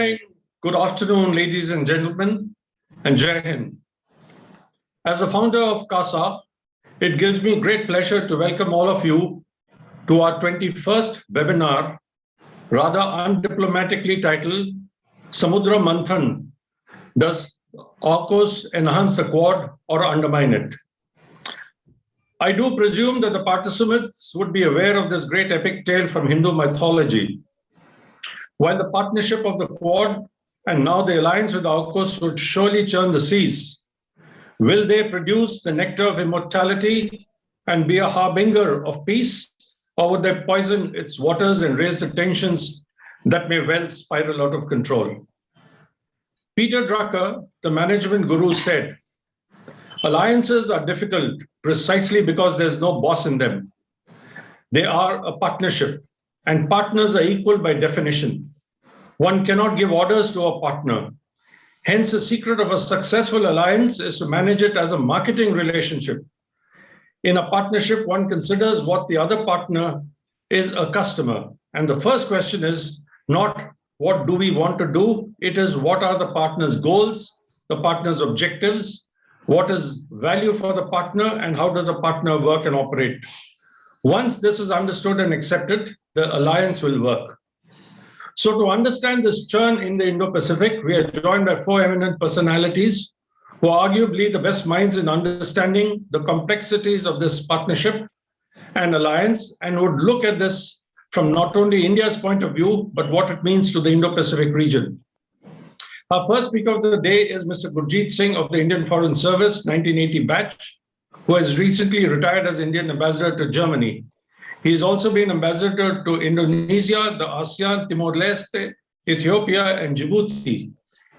Good afternoon, ladies and gentlemen, and Jai Hind. As the founder of CASA, it gives me great pleasure to welcome all of you to our 21st webinar, rather undiplomatically titled SAMUDRA MANTHAN, Does AUKUS Enhance the QUAD or Undermine it? I do presume that the participants would be aware of this great epic tale from Hindu mythology. While the partnership of the QUAD and now the alliance with AUKUS would surely churn the seas, will they produce the nectar of immortality and be a harbinger of peace, or would they poison its waters and raise the tensions that may well spiral out of control? Peter Drucker, the management guru, said, "Alliances are difficult precisely because there's no boss in them. They are a partnership, and partners are equal by definition. One cannot give orders to a partner. Hence, the secret of a successful alliance is to manage it as a marketing relationship. In a partnership, one considers what the other partner is a customer. And the first question is not what do we want to do? It is what are the partner's goals, the partner's objectives, what is value for the partner, and how does a partner work and operate? Once this is understood and accepted, the alliance will work." So to understand this churn in the Indo-Pacific, we are joined by four eminent personalities who are arguably the best minds in understanding the complexities of this partnership and alliance, and would look at this from not only India's point of view, but what it means to the Indo-Pacific region. Our first speaker of the day is Mr. Gurjeet Singh of the Indian Foreign Service, 1980 batch, who has recently retired as Indian ambassador to Germany. He's also been ambassador to Indonesia, the ASEAN, Timor-Leste, Ethiopia, and Djibouti.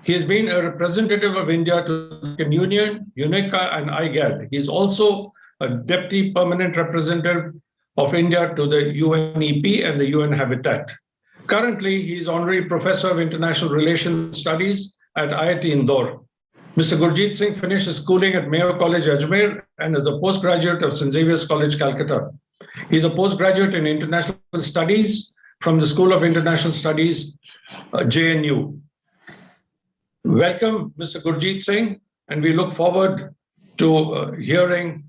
He has been a representative of India to the European Union, UNECA, and IGAD. He's also a deputy permanent representative of India to the UNEP and the UN Habitat. Currently, he's honorary professor of international relations studies at IIT Indore. Mr. Gurjeet Singh finished his schooling at Mayo College, Ajmer, and is a postgraduate of St. Xavier's College, Calcutta. He's a postgraduate in international studies from the School of International Studies, JNU. Welcome, Mr. Gurjeet Singh, and we look forward to hearing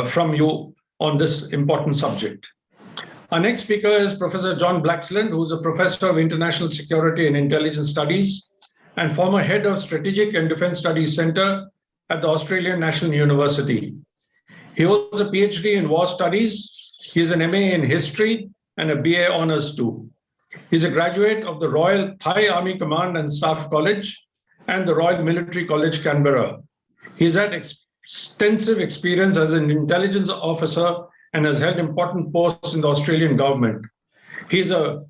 from you on this important subject. Our next speaker is Professor John Blaxland, who's a professor of international security and intelligence studies and former head of Strategic and Defense Studies Center at the Australian National University. He holds a PhD in war studies. He's an MA in history and a BA honors too. He's a graduate of the Royal Thai Army Command and Staff College and the Royal Military College, Canberra. He's had extensive experience as an intelligence officer and has held important posts in the Australian government. He's a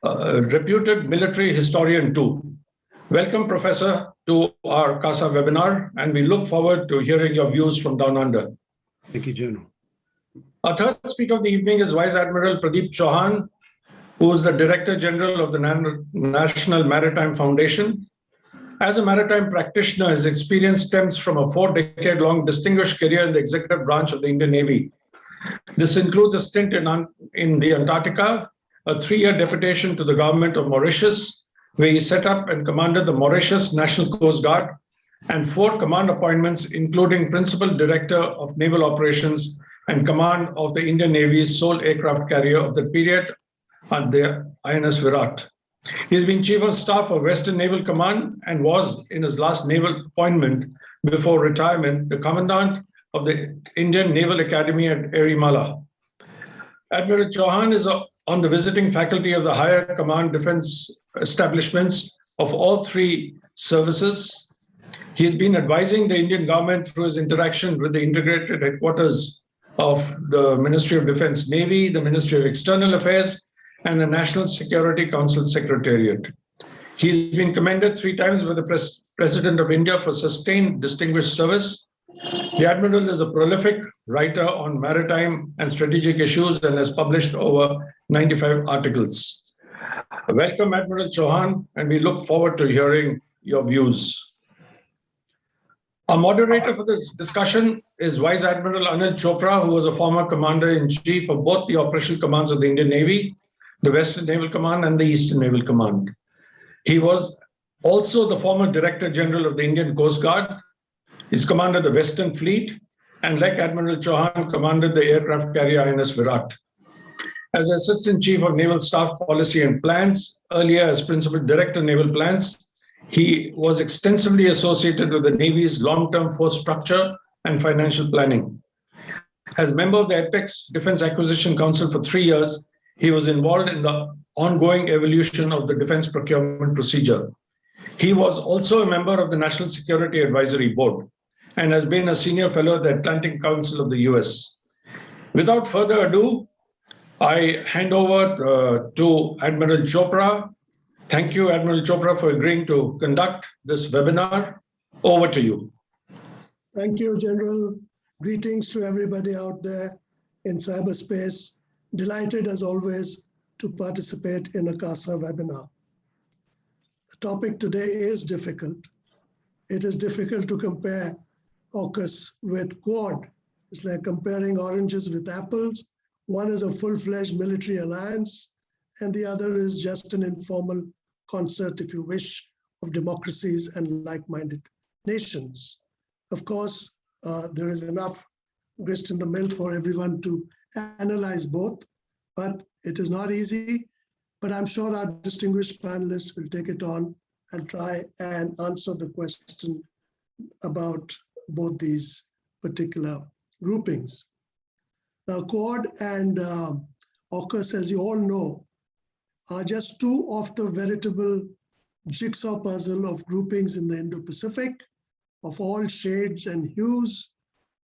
reputed military historian too. Welcome, Professor, to our CASA webinar, and we look forward to hearing your views from down under. Thank you, General. Our third speaker of the evening is Vice Admiral Pradeep Chauhan, who is the Director General of the National Maritime Foundation. As a maritime practitioner, his experience stems from a 4-decade-long distinguished career in the executive branch of the Indian Navy. This includes a stint in the Antarctica, a 3-year deputation to the government of Mauritius, where he set up and commanded the Mauritius National Coast Guard, and 4 command appointments, including Principal Director of Naval Operations and command of the Indian Navy's sole aircraft carrier of the period at the INS Virat. He has been Chief of Staff of Western Naval Command and was, in his last naval appointment before retirement, the Commandant of the Indian Naval Academy at Erimala. Admiral Chauhan is on the visiting faculty of the Higher Command Defense establishments of all 3 services. He has been advising the Indian government through his interaction with the integrated headquarters of the Ministry of Defense Navy, the Ministry of External Affairs, and the National Security Council Secretariat. He's been commended 3 times by the President of India for sustained distinguished service. The Admiral is a prolific writer on maritime and strategic issues and has published over 95 articles. Welcome, Admiral Chauhan, and we look forward to hearing your views. Our moderator for this discussion is Vice Admiral Anil Chopra, who was a former Commander-in-Chief of both the operational commands of the Indian Navy, the Western Naval Command and the Eastern Naval Command. He was Also the former Director General of the Indian Coast Guard. He's commanded the Western Fleet, and like Admiral Chauhan, commanded the aircraft carrier INS Virat. As Assistant Chief of Naval Staff Policy and Plans, earlier as Principal Director Naval Plans, he was extensively associated with the Navy's long-term force structure and financial planning. As member of the Apex Defense Acquisition Council for 3 years, he was involved in the ongoing evolution of the defense procurement procedure. He was also a member of the National Security Advisory Board and has been a senior fellow at the Atlantic Council of the US. Without further ado, I hand over to Admiral Chopra. Thank you, Admiral Chopra, for agreeing to conduct this webinar. Over to you. Thank you, General. Greetings to everybody out there in cyberspace. Delighted, as always, to participate in a CASA webinar. The topic today is difficult. It is difficult to compare AUKUS with QUAD. It's like comparing oranges with apples. One is a full-fledged military alliance, and the other is just an informal concert, if you wish, of democracies and like-minded nations. Of course, there is enough grist in the mill for everyone to analyze both, but it is not easy. But I'm sure our distinguished panelists will take it on and try and answer the question about both these particular groupings. Now, QUAD and AUKUS, as you all know, are just two of the veritable jigsaw puzzle of groupings in the Indo-Pacific of all shades and hues,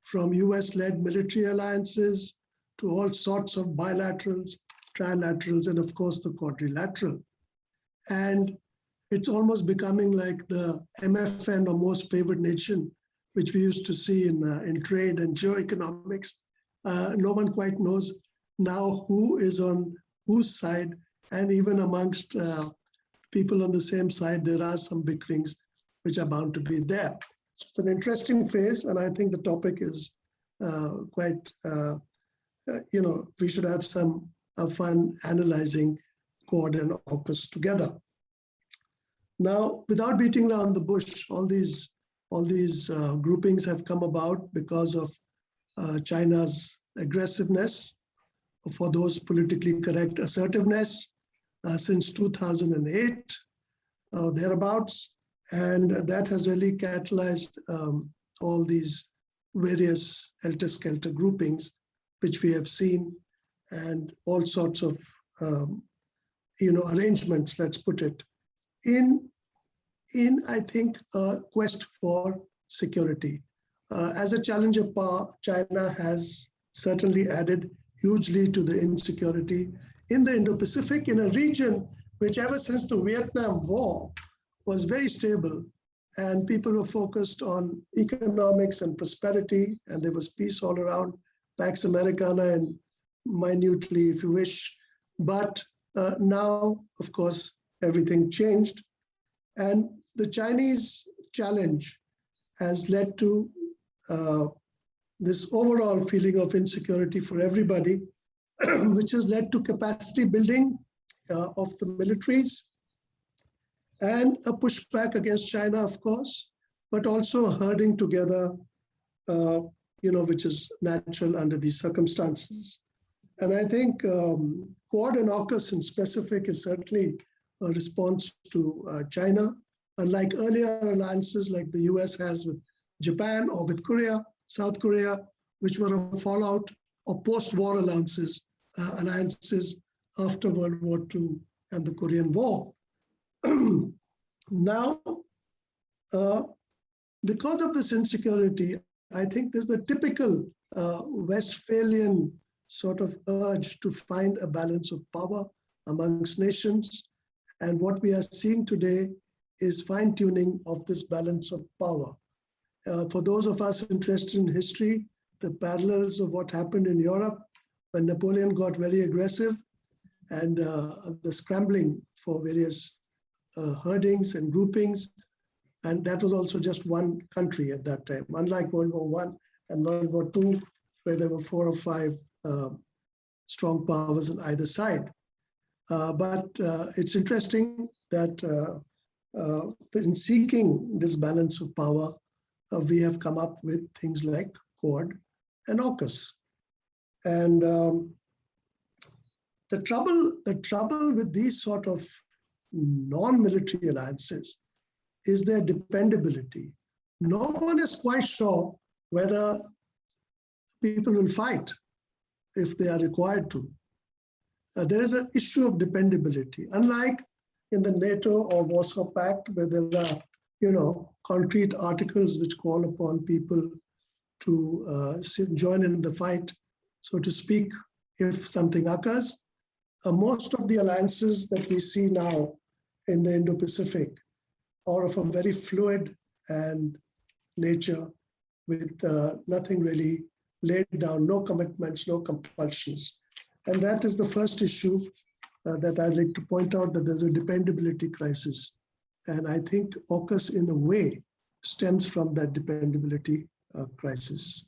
from US-led military alliances to all sorts of bilaterals, trilaterals, and of course the quadrilateral. And it's almost becoming like the MFN, or most favored nation, which we used to see in trade and geoeconomics. No one quite knows now who is on whose side, and even amongst people on the same side, there are some bickerings which are bound to be there. It's an interesting phase, and I think the topic is quite, we should have some fun analyzing QUAD and AUKUS together. Now, without beating around the bush, all these groupings have come about because of China's aggressiveness, for those politically correct assertiveness, since 2008, thereabouts. And that has really catalyzed all these various helter-skelter groupings, which we have seen, and all sorts of, arrangements, let's put it, in I think, a quest for security. As a challenger power, China has certainly added hugely to the insecurity in the Indo-Pacific, in a region which ever since the Vietnam War was very stable, and people were focused on economics and prosperity, and there was peace all around, Pax Americana and minutely, if you wish. But now, of course, everything changed. And the Chinese challenge has led to this overall feeling of insecurity for everybody, which has led to capacity building of the militaries, and a pushback against China, of course, but also a herding together, which is natural under these circumstances. And I think QUAD and AUKUS in specific is certainly a response to China, unlike earlier alliances like the US has with Japan or with Korea, South Korea, which were a fallout of post-war alliances after World War II and the Korean War. Now, because of this insecurity, I think there's the typical Westphalian sort of urge to find a balance of power amongst nations. And what we are seeing today is fine-tuning of this balance of power. For those of us interested in history, the parallels of what happened in Europe when Napoleon got very aggressive, and the scrambling for various herdings and groupings. And that was also just one country at that time, unlike World War I and World War II, where there were 4 or 5 strong powers on either side. But it's interesting that in seeking this balance of power, we have come up with things like QUAD and AUKUS. And the trouble with these sort of non-military alliances is their dependability. No one is quite sure whether people will fight if they are required to. There is an issue of dependability. Unlike in the NATO or Warsaw Pact, where there are, concrete articles which call upon people to join in the fight, so to speak, if something occurs. Most of the alliances that we see now in the Indo-Pacific are of a very fluid and nature with nothing really laid down, no commitments, no compulsions. And that is the first issue that I'd like to point out, that there's a dependability crisis. And I think AUKUS in a way stems from that dependability crisis.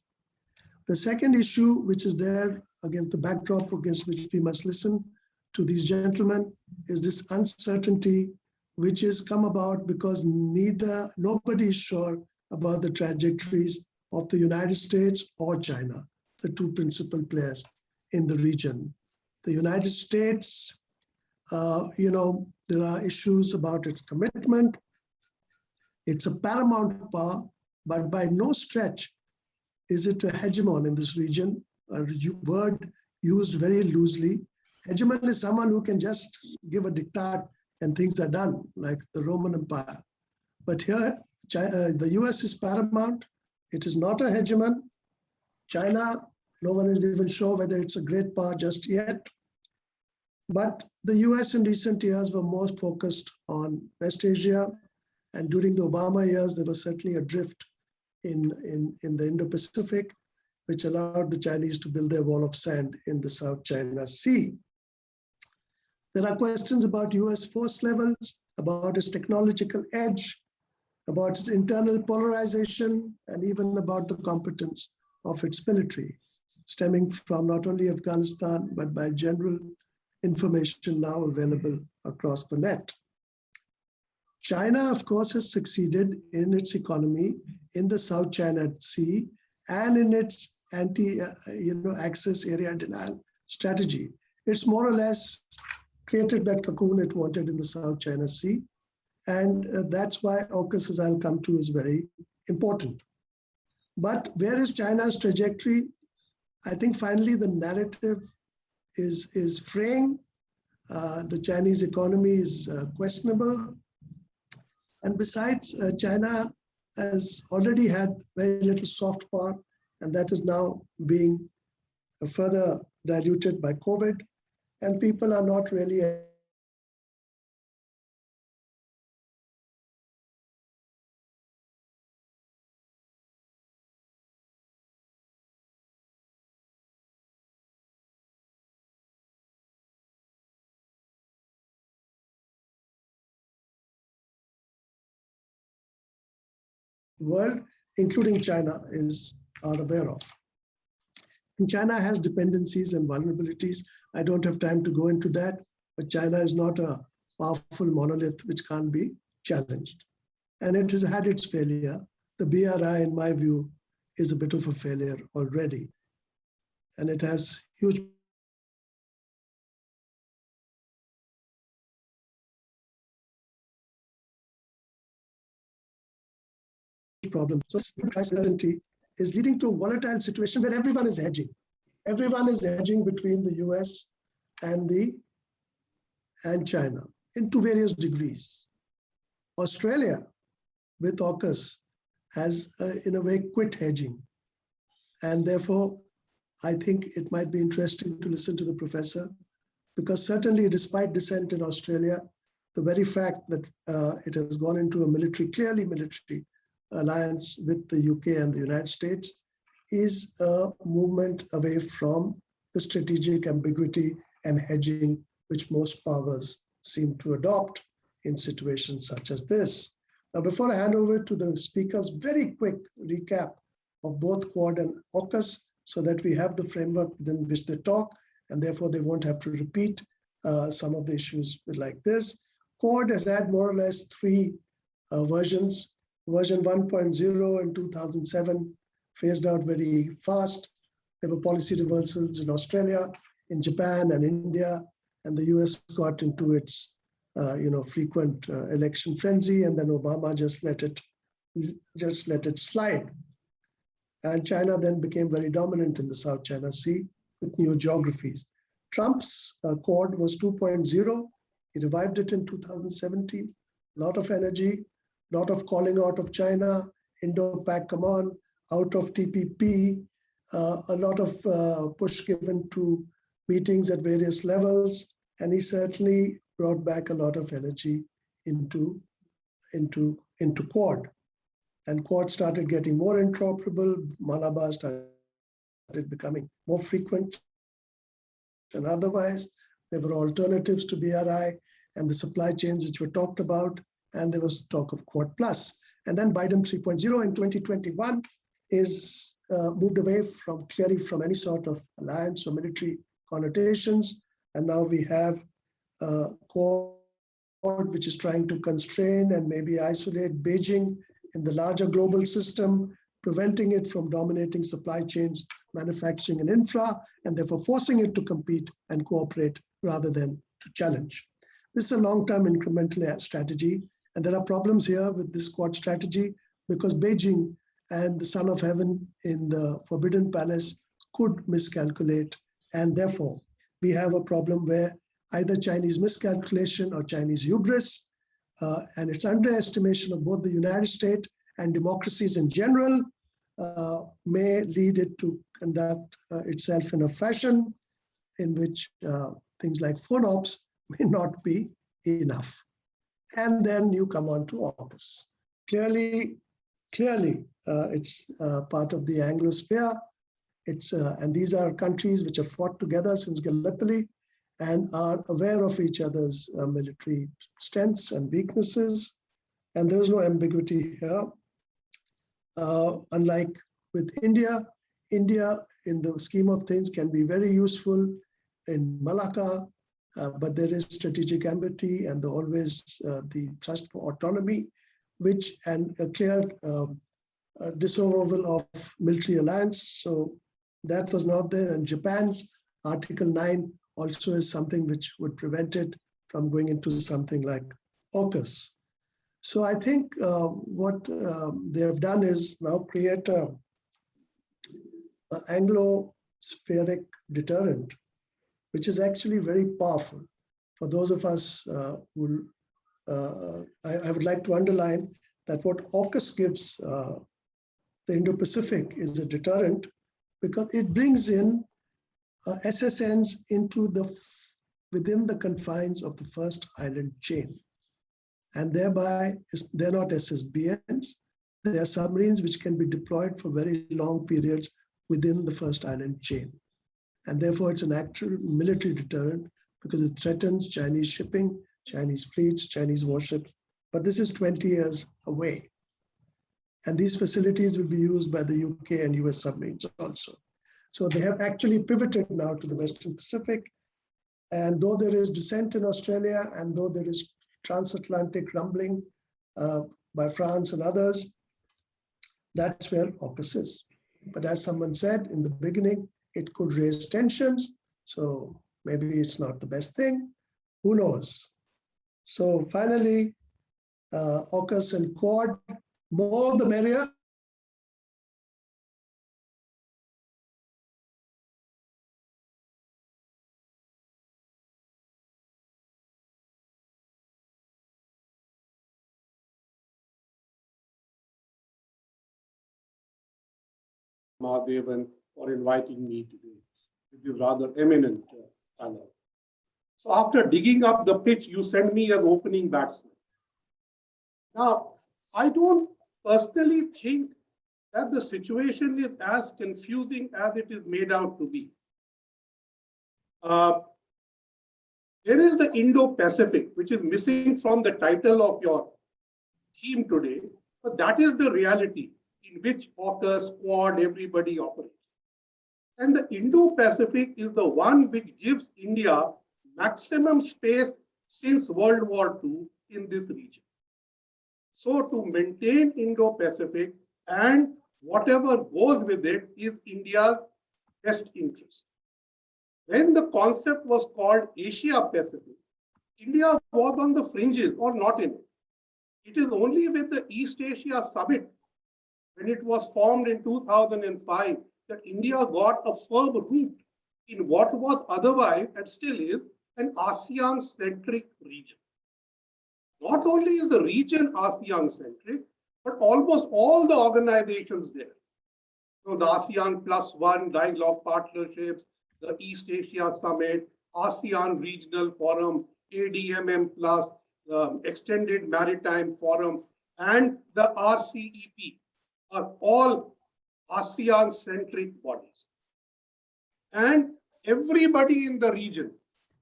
The second issue, which is there against the backdrop against which we must listen to these gentlemen, is this uncertainty which has come about because nobody is sure about the trajectories of the United States or China, the two principal players in the region. The United States, there are issues about its commitment. It's a paramount power, but by no stretch is it a hegemon in this region, a word used very loosely. Hegemon is someone who can just give a diktat and things are done, like the Roman Empire. But here, the US is paramount. It is not a hegemon. China, no one is even sure whether it's a great power just yet. But the US in recent years were more focused on West Asia. And during the Obama years, there was certainly a drift in the Indo-Pacific, which allowed the Chinese to build their wall of sand in the South China Sea. There are questions about US force levels, about its technological edge, about its internal polarization, and even about the competence of its military, stemming from not only Afghanistan, but by general information now available across the net. China, of course, has succeeded in its economy in the South China Sea and in its access area denial strategy. It's more or less created that cocoon it wanted in the South China Sea. And that's why AUKUS, as I'll come to, is very important. But where is China's trajectory? I think finally the narrative is fraying. The Chinese economy is questionable. And besides, China has already had very little soft power, and that is now being further diluted by COVID. And people are not really world, including China, are aware of. And China has dependencies and vulnerabilities. I don't have time to go into that, but China is not a powerful monolith which can't be challenged. And it has had its failure. The BRI, in my view, is a bit of a failure already. And it has huge problems. So uncertainty is leading to a volatile situation where everyone is hedging. Everyone is hedging between the US and China to various degrees. Australia, with AUKUS, has in a way quit hedging. And therefore, I think it might be interesting to listen to the professor, because certainly despite dissent in Australia, the very fact that it has gone into a clearly military alliance with the UK and the United States is a movement away from the strategic ambiguity and hedging which most powers seem to adopt in situations such as this. Now, before I hand over to the speakers, very quick recap of both QUAD and AUKUS so that we have the framework within which they talk, and therefore they won't have to repeat some of the issues like this. QUAD has had more or less three versions. Version 1.0 in 2007 phased out very fast. There were policy reversals in Australia, in Japan and India, and the US got into its frequent election frenzy, and then Obama just let it slide. And China then became very dominant in the South China Sea with new geographies. Trump's QUAD was 2.0. He revived it in 2017. A lot of energy, a lot of calling out of China, Indo-Pac, come on, out of TPP, a lot of push given to meetings at various levels, and he certainly brought back a lot of energy into QUAD. And QUAD started getting more interoperable. Malabar started becoming more frequent. And otherwise, there were alternatives to BRI and the supply chains which were talked about, and there was talk of QUAD Plus. And then Biden 3.0 in 2021 is moved away clearly from any sort of alliance or military connotations. And now we have QUAD, which is trying to constrain and maybe isolate Beijing in the larger global system, preventing it from dominating supply chains, manufacturing and infra, and therefore forcing it to compete and cooperate rather than to challenge. This is a long-term incremental strategy, and there are problems here with this QUAD strategy because Beijing and the son of heaven in the Forbidden Palace could miscalculate, and therefore we have a problem where either Chinese miscalculation or Chinese hubris and its underestimation of both the United States and democracies in general may lead it to conduct itself in a fashion in which things like phone ops may not be enough. And then you come on to AUKUS. Clearly, it's part of the Anglosphere. And these are countries which have fought together since Gallipoli and are aware of each other's military strengths and weaknesses. And there's no ambiguity here. Unlike with India in the scheme of things can be very useful in Malacca, but there is strategic ambiguity and always the thrust for autonomy, and a clear disavowal of military alliance. So that was not there. And Japan's Article 9 also is something which would prevent it from going into something like AUKUS. So I think what they have done is now create an Anglo-spheric deterrent, which is actually very powerful. For those of us who, I would like to underline that what AUKUS gives the Indo-Pacific is a deterrent because it brings in SSNs within the confines of the first island chain. And thereby, they're not SSBNs, they are submarines which can be deployed for very long periods within the first island chain. And therefore, it's an actual military deterrent because it threatens Chinese shipping, Chinese fleets, Chinese warships. But this is 20 years away. And these facilities will be used by the UK and US submarines also. So they have actually pivoted now to the Western Pacific. And though there is dissent in Australia, and though there is transatlantic rumbling by France and others, that's where AUKUS is. But as someone said in the beginning, it could raise tensions. So maybe it's not the best thing. Who knows? So finally, AUKUS and QUAD, more the merrier. Mahadevan for inviting me to this rather eminent panel. So after digging up the pitch, you sent me an opening batsman. Now, I don't personally think that the situation is as confusing as it is made out to be. There is the Indo-Pacific, which is missing from the title of your theme today, but that is the reality in which AUKUS, QUAD, everybody operates. And the Indo-Pacific is the one which gives India maximum space since World War II in this region. So to maintain Indo-Pacific and whatever goes with it is India's best interest. When the concept was called Asia-Pacific, India was on the fringes or not in it. It is only with the East Asia Summit, when it was formed in 2005, that India got a firm root in what was otherwise and still is an ASEAN-centric region. Not only is the region ASEAN-centric, but almost all the organizations there. So the ASEAN +1 dialogue partnerships, the East Asia Summit, ASEAN Regional Forum, ADMM+, the Extended Maritime Forum, and the RCEP are all ASEAN-centric bodies. And everybody in the region,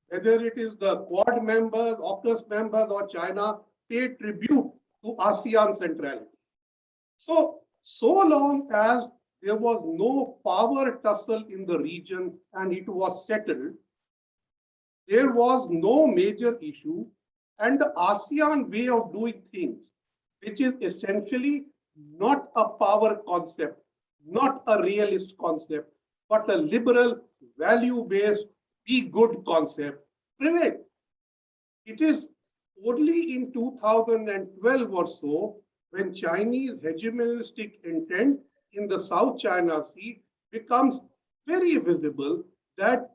whether it is the QUAD members, AUKUS members, or China, pay tribute to ASEAN centrality. So long as there was no power tussle in the region and it was settled, there was no major issue, and the ASEAN way of doing things, which is essentially not a power concept, not a realist concept, but a liberal, value-based, be good concept, prevailed. It is only in 2012 or so when Chinese hegemonistic intent in the South China Sea becomes very visible that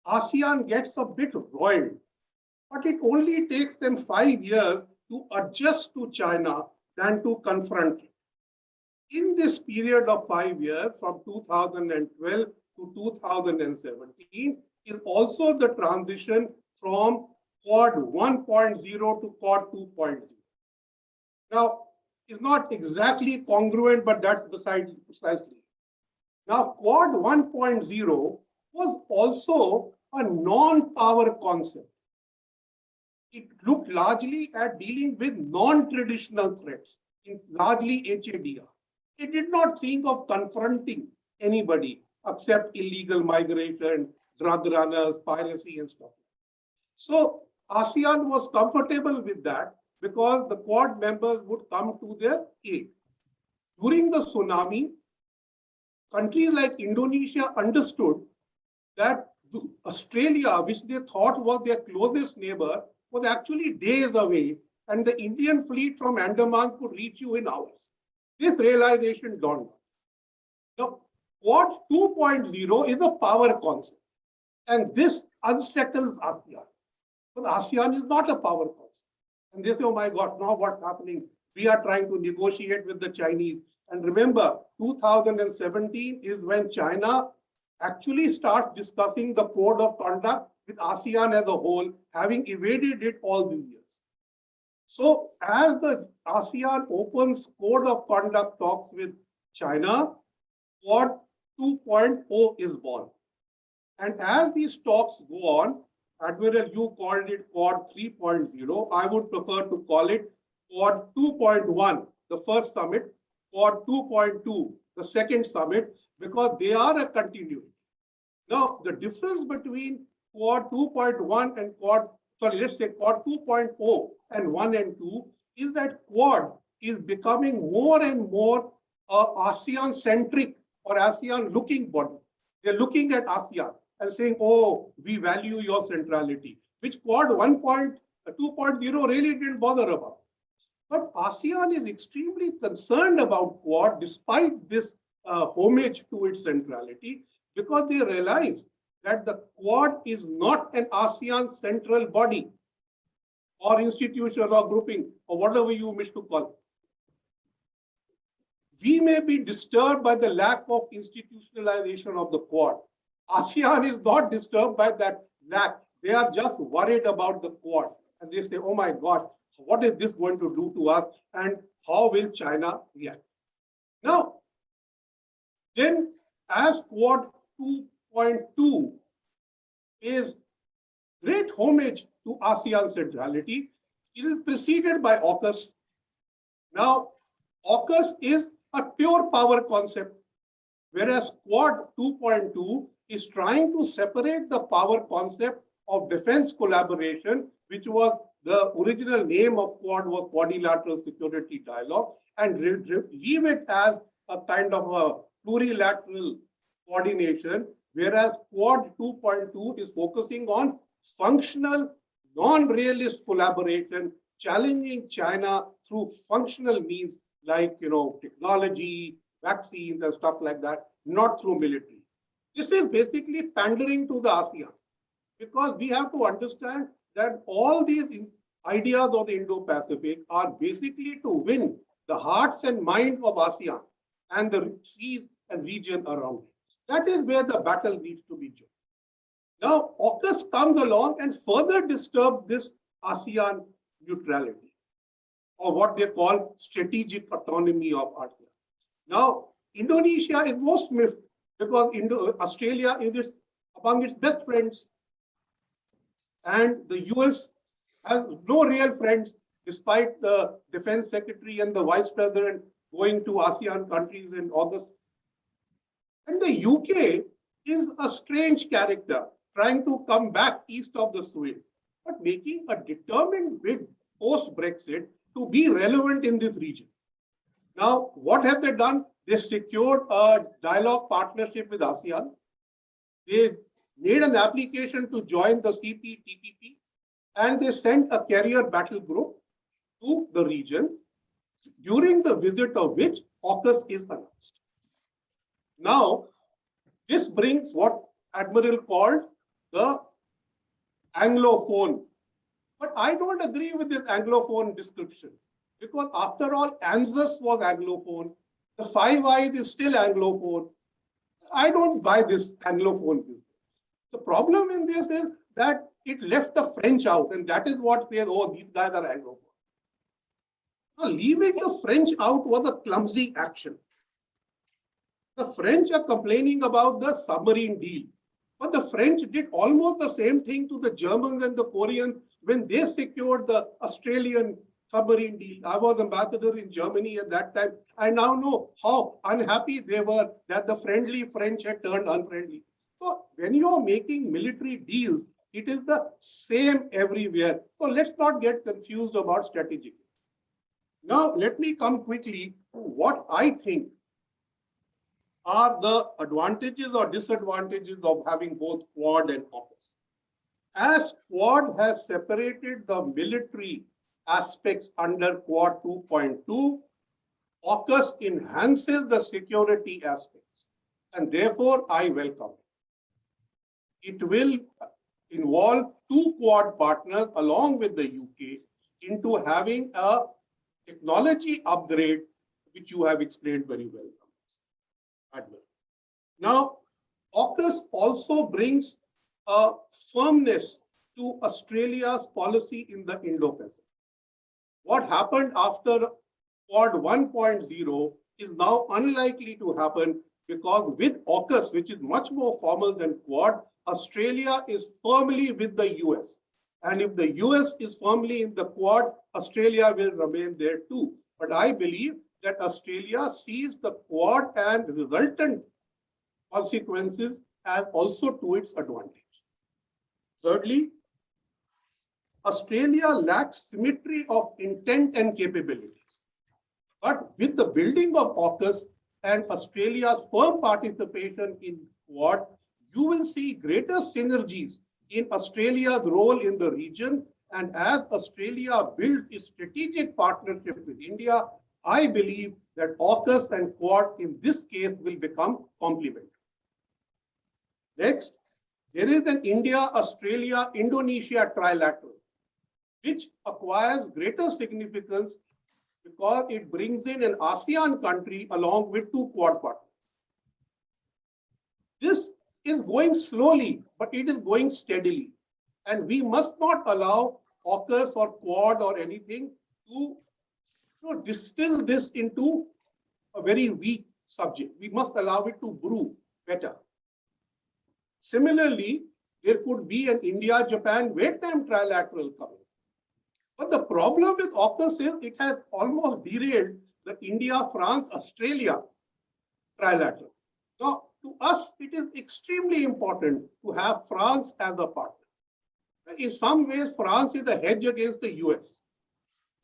ASEAN gets a bit roiled. But it only takes them 5 years to adjust to China than to confront it. In this period of 5 years, from 2012 to 2017, is also the transition from QUAD 1.0 to QUAD 2.0. Now, it's not exactly congruent, but that's precisely. Now, QUAD 1.0 was also a non-power concept. It looked largely at dealing with non-traditional threats, largely HADR. It did not think of confronting anybody except illegal migration, drug runners, piracy, and stuff. So ASEAN was comfortable with that because the QUAD members would come to their aid. During the tsunami, countries like Indonesia understood that Australia, which they thought was their closest neighbor, was actually days away, and the Indian fleet from Andaman could reach you in hours. This realization dawned. Now, QUAD 2.0 is a power concept, and this unsettles ASEAN. But ASEAN is not a power concept. And they say, oh my God, now what's happening? We are trying to negotiate with the Chinese. And remember, 2017 is when China actually starts discussing the code of conduct with ASEAN as a whole, having evaded it all these years. So as the ASEAN opens code of conduct talks with China, QUAD 2.0 is born. And as these talks go on, Admiral, you called it QUAD 3.0. I would prefer to call it QUAD 2.1, the first summit, QUAD 2.2, the second summit, because they are a continuity. Now, the difference between QUAD 2.1 and QUAD 2.0 and 1 and 2 is that QUAD is becoming more and more ASEAN-centric or ASEAN-looking body. They're looking at ASEAN and saying, oh, we value your centrality, which QUAD 2.0 really didn't bother about. But ASEAN is extremely concerned about QUAD despite this homage to its centrality, because they realize that the QUAD is not an ASEAN central body or institution or grouping or whatever you wish to call it. We may be disturbed by the lack of institutionalization of the QUAD. ASEAN is not disturbed by that lack. They are just worried about the QUAD. And they say, oh my God, what is this going to do to us? And how will China react? Now, then as QUAD 2.2 is great homage to ASEAN centrality, it is preceded by AUKUS. Now, AUKUS is a pure power concept, whereas QUAD 2.2 is trying to separate the power concept of defense collaboration which was the original name of Quad was Quadrilateral Security Dialogue, and leave it as a kind of a plurilateral coordination, whereas Quad 2.2 is focusing on functional, non-realist collaboration, challenging China through functional means like technology, vaccines, and stuff like that, not through military. This is basically pandering to the ASEAN, because we have to understand that all these ideas of the Indo-Pacific are basically to win the hearts and minds of ASEAN and the seas and region around it. That is where the battle needs to be joined. Now, AUKUS comes along and further disturbs this ASEAN neutrality, or what they call strategic autonomy of ASEAN. Now, Indonesia is most missed because Australia is among its best friends, and the US has no real friends, despite the defense secretary and the vice president going to ASEAN countries in August. And the UK is a strange character, trying to come back east of the Suez, but making a determined bid post-Brexit to be relevant in this region. Now, what have they done? They secured a dialogue partnership with ASEAN. They made an application to join the CPTPP, and they sent a carrier battle group to the region, during the visit of which AUKUS is announced. Now, this brings what Admiral called the Anglophone. But I don't agree with this Anglophone description, because after all, ANZUS was Anglophone. The Five Eyes is still Anglophone. I don't buy this Anglophone view. The problem in this is that it left the French out, and that is what says, oh, these guys are Anglophone. Now, leaving the French out was a clumsy action. The French are complaining about the submarine deal, but the French did almost the same thing to the Germans and the Koreans when they secured the Australian submarine deal. I was ambassador in Germany at that time. I now know how unhappy they were that the friendly French had turned unfriendly. So when you're making military deals, it is the same everywhere. So let's not get confused about strategy. Now, let me come quickly to what I think are the advantages or disadvantages of having both Quad and AUKUS. As Quad has separated the military aspects under Quad 2.2, AUKUS enhances the security aspects, and therefore I welcome it. It will involve two Quad partners along with the UK into having a technology upgrade, which you have explained very well, Admiral. Now, AUKUS also brings a firmness to Australia's policy in the Indo-Pacific. What happened after Quad 1.0 is now unlikely to happen, because with AUKUS, which is much more formal than Quad, Australia is firmly with the US. And if the US is firmly in the Quad, Australia will remain there too. But I believe that Australia sees the Quad and resultant consequences as also to its advantage. Thirdly, Australia lacks symmetry of intent and capabilities. But with the building of AUKUS and Australia's firm participation in Quad, you will see greater synergies in Australia's role in the region. And as Australia builds its strategic partnership with India, I believe that AUKUS and Quad in this case will become complementary. Next, there is an India-Australia-Indonesia trilateral, which acquires greater significance because it brings in an ASEAN country along with two Quad partners. This is going slowly, but it is going steadily. And we must not allow AUKUS or Quad or anything to distill this into a very weak subject. We must allow it to brew better. Similarly, there could be an India-Japan-Vietnam trilateral coming. But the problem with AUKUS is it has almost derailed the India-France-Australia trilateral. Now, to us, it is extremely important to have France as a partner. In some ways, France is a hedge against the US.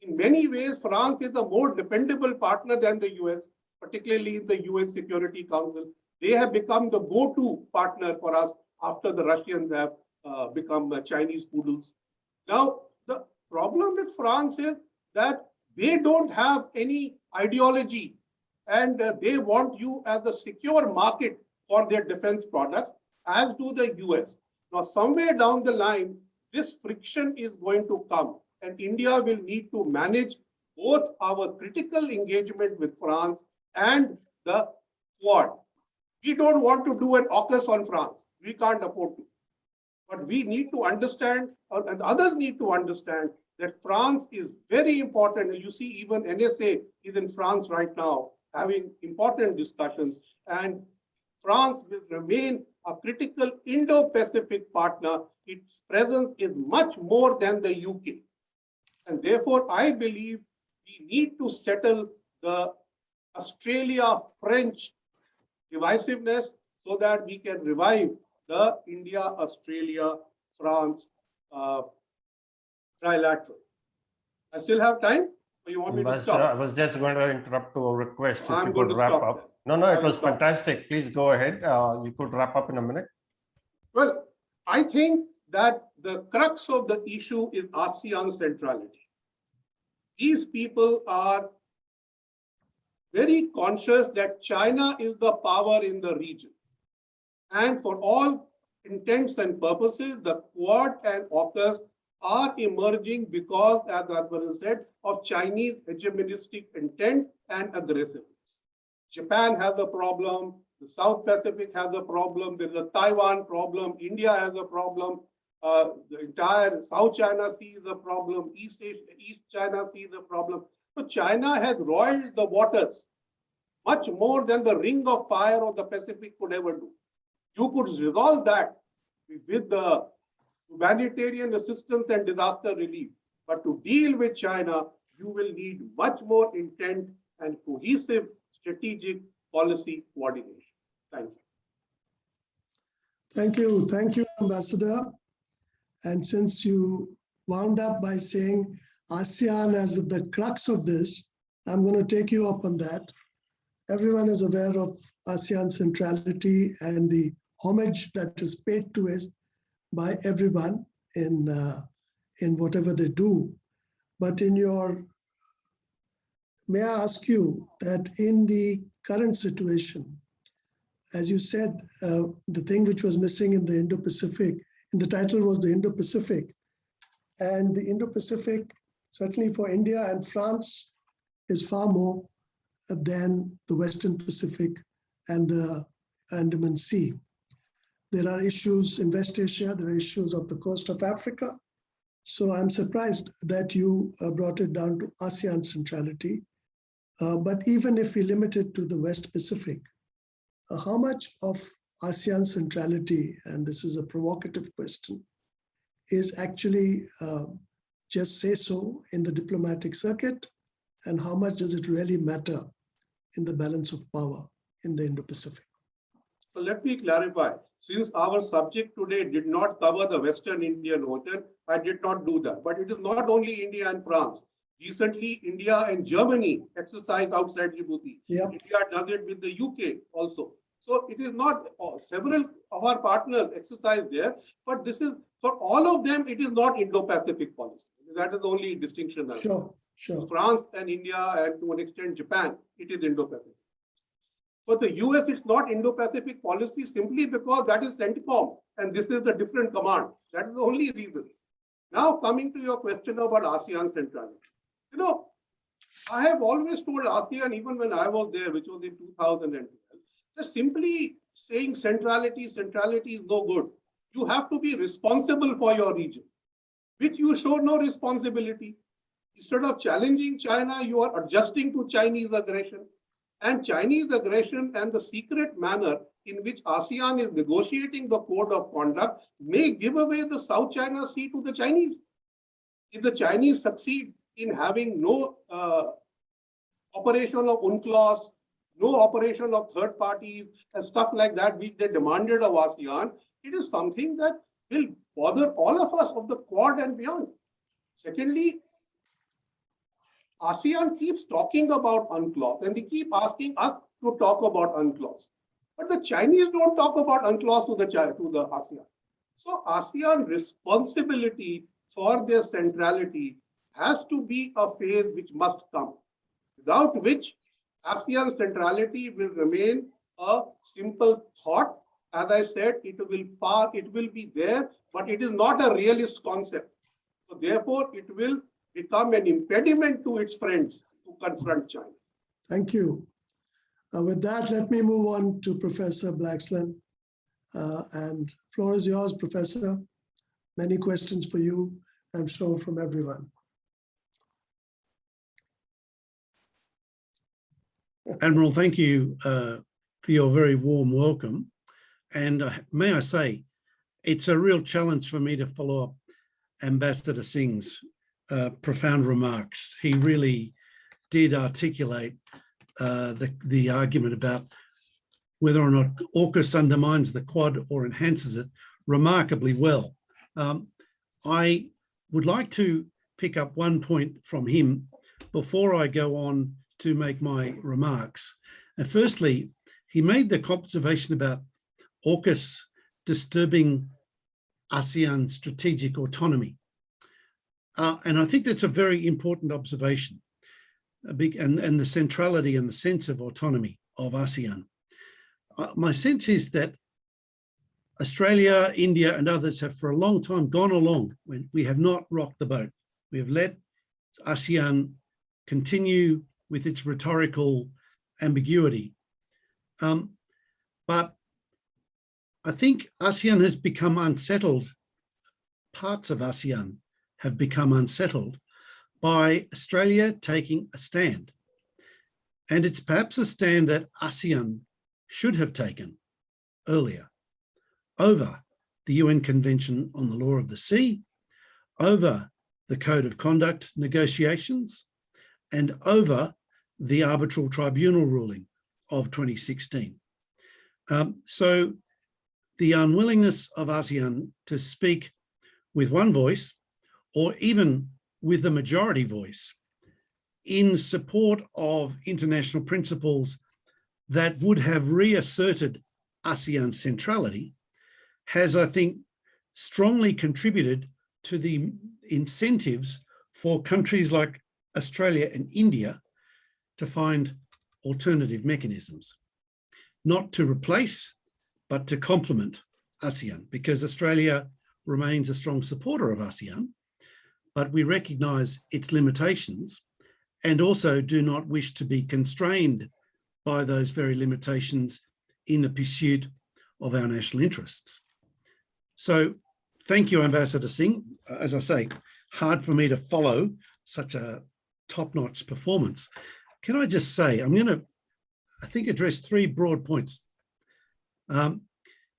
In many ways, France is a more dependable partner than the US, particularly in the UN Security Council. They have become the go-to partner for us after the Russians have become Chinese poodles. Now, the problem with France is that they don't have any ideology, and they want you as a secure market for their defense products, as do the US. Now, somewhere down the line, this friction is going to come, and India will need to manage both our critical engagement with France and the Quad. We don't want to do an AUKUS on France. We can't afford to. But we need to understand, and others need to understand, that France is very important. You see, even NSA is in France right now, having important discussions, and France will remain a critical Indo-Pacific partner. Its presence is much more than the UK. And therefore, I believe we need to settle the Australia-French divisiveness so that we can revive the India-Australia-France trilateral. I still have time? Or you want me to stop? I was just going to interrupt to a request if I'm you going could to wrap stop up. there. No, it was fantastic. Please go ahead. You could wrap up in a minute. Well, I think that the crux of the issue is ASEAN centrality. These people are very conscious that China is the power in the region. And for all intents and purposes, the Quad and AUKUS are emerging because, as Admiral said, of Chinese hegemonistic intent and aggressiveness. Japan has a problem, the South Pacific has a problem, there's a Taiwan problem, India has a problem, the entire South China Sea is a problem, East China Sea is a problem. So China has roiled the waters much more than the Ring of Fire of the Pacific could ever do. You could resolve that with the humanitarian assistance and disaster relief. But to deal with China, you will need much more intent and cohesive strategic policy coordination. Thank you. Thank you. Thank you, Ambassador. And since you wound up by saying ASEAN as the crux of this, I'm going to take you up on that. Everyone is aware of ASEAN centrality and the homage that is paid to it by everyone in whatever they do. But may I ask you that in the current situation, as you said, the thing which was missing in the Indo-Pacific, in the title was the Indo-Pacific. And the Indo-Pacific, certainly for India and France, is far more than the Western Pacific and the Andaman Sea. There are issues in West Asia, there are issues of the coast of Africa. So I'm surprised that you brought it down to ASEAN centrality. But even if we limit it to the West Pacific, how much of ASEAN centrality, and this is a provocative question, is actually just say so in the diplomatic circuit, and how much does it really matter in the balance of power in the Indo-Pacific? So let me clarify. Since our subject today did not cover the Western Indian Ocean, I did not do that. But it is not only India and France. Recently, India and Germany exercised outside Djibouti. Yep. India does it with the UK also. So it is not several of our partners exercise there, but this is for all of them. It is not Indo-Pacific policy. That is the only distinction. Sure. France and India, and to an extent Japan, it is Indo-Pacific. For the US, it's not Indo-Pacific policy simply because that is CENTCOM, and this is the different command. That is the only reason. Now, coming to your question about ASEAN centrality. You know, I have always told ASEAN, even when I was there, which was in 2012, that simply saying centrality is no good. You have to be responsible for your region, which you show no responsibility. Instead of challenging China, you are adjusting to Chinese aggression. And Chinese aggression and the secret manner in which ASEAN is negotiating the code of conduct may give away the South China Sea to the Chinese. If the Chinese succeed in having no operation of UNCLOS, no operation of third parties and stuff like that, which they demanded of ASEAN, it is something that will bother all of us of the Quad and beyond. Secondly, ASEAN keeps talking about UNCLOS and they keep asking us to talk about UNCLOS. But the Chinese don't talk about UNCLOS to the ASEAN. So ASEAN responsibility for their centrality has to be a phase which must come, without which ASEAN centrality will remain a simple thought. As I said, it will be there, but it is not a realist concept. So therefore, it will become an impediment to its friends to confront China. Thank you. With that, let me move on to Professor Blaxland. And floor is yours, Professor. Many questions for you, I'm sure, from everyone. Admiral, thank you for your very warm welcome. And may I say, it's a real challenge for me to follow up Ambassador Singh's profound remarks. He really did articulate the argument about whether or not AUKUS undermines the Quad or enhances it remarkably well. I would like to pick up one point from him before I go on to make my remarks. And firstly, he made the observation about AUKUS disturbing ASEAN strategic autonomy. And I think that's a very important observation, and the centrality and the sense of autonomy of ASEAN. My sense is that Australia, India, and others have for a long time gone along when we have not rocked the boat. We have let ASEAN continue with its rhetorical ambiguity. But I think ASEAN has become unsettled. Parts of ASEAN have become unsettled by Australia taking a stand. And it's perhaps a stand that ASEAN should have taken earlier over the UN Convention on the Law of the Sea, over the Code of Conduct negotiations, and over the Arbitral Tribunal ruling of 2016. So the unwillingness of ASEAN to speak with one voice, or even with the majority voice, in support of international principles that would have reasserted ASEAN centrality, has, I think, strongly contributed to the incentives for countries like Australia and India to find alternative mechanisms, not to replace, but to complement ASEAN, because Australia remains a strong supporter of ASEAN, but we recognise its limitations and also do not wish to be constrained by those very limitations in the pursuit of our national interests. So thank you, Ambassador Singh. As I say, hard for me to follow such a top-notch performance. Can I just say, I'm going to, I think, address three broad points.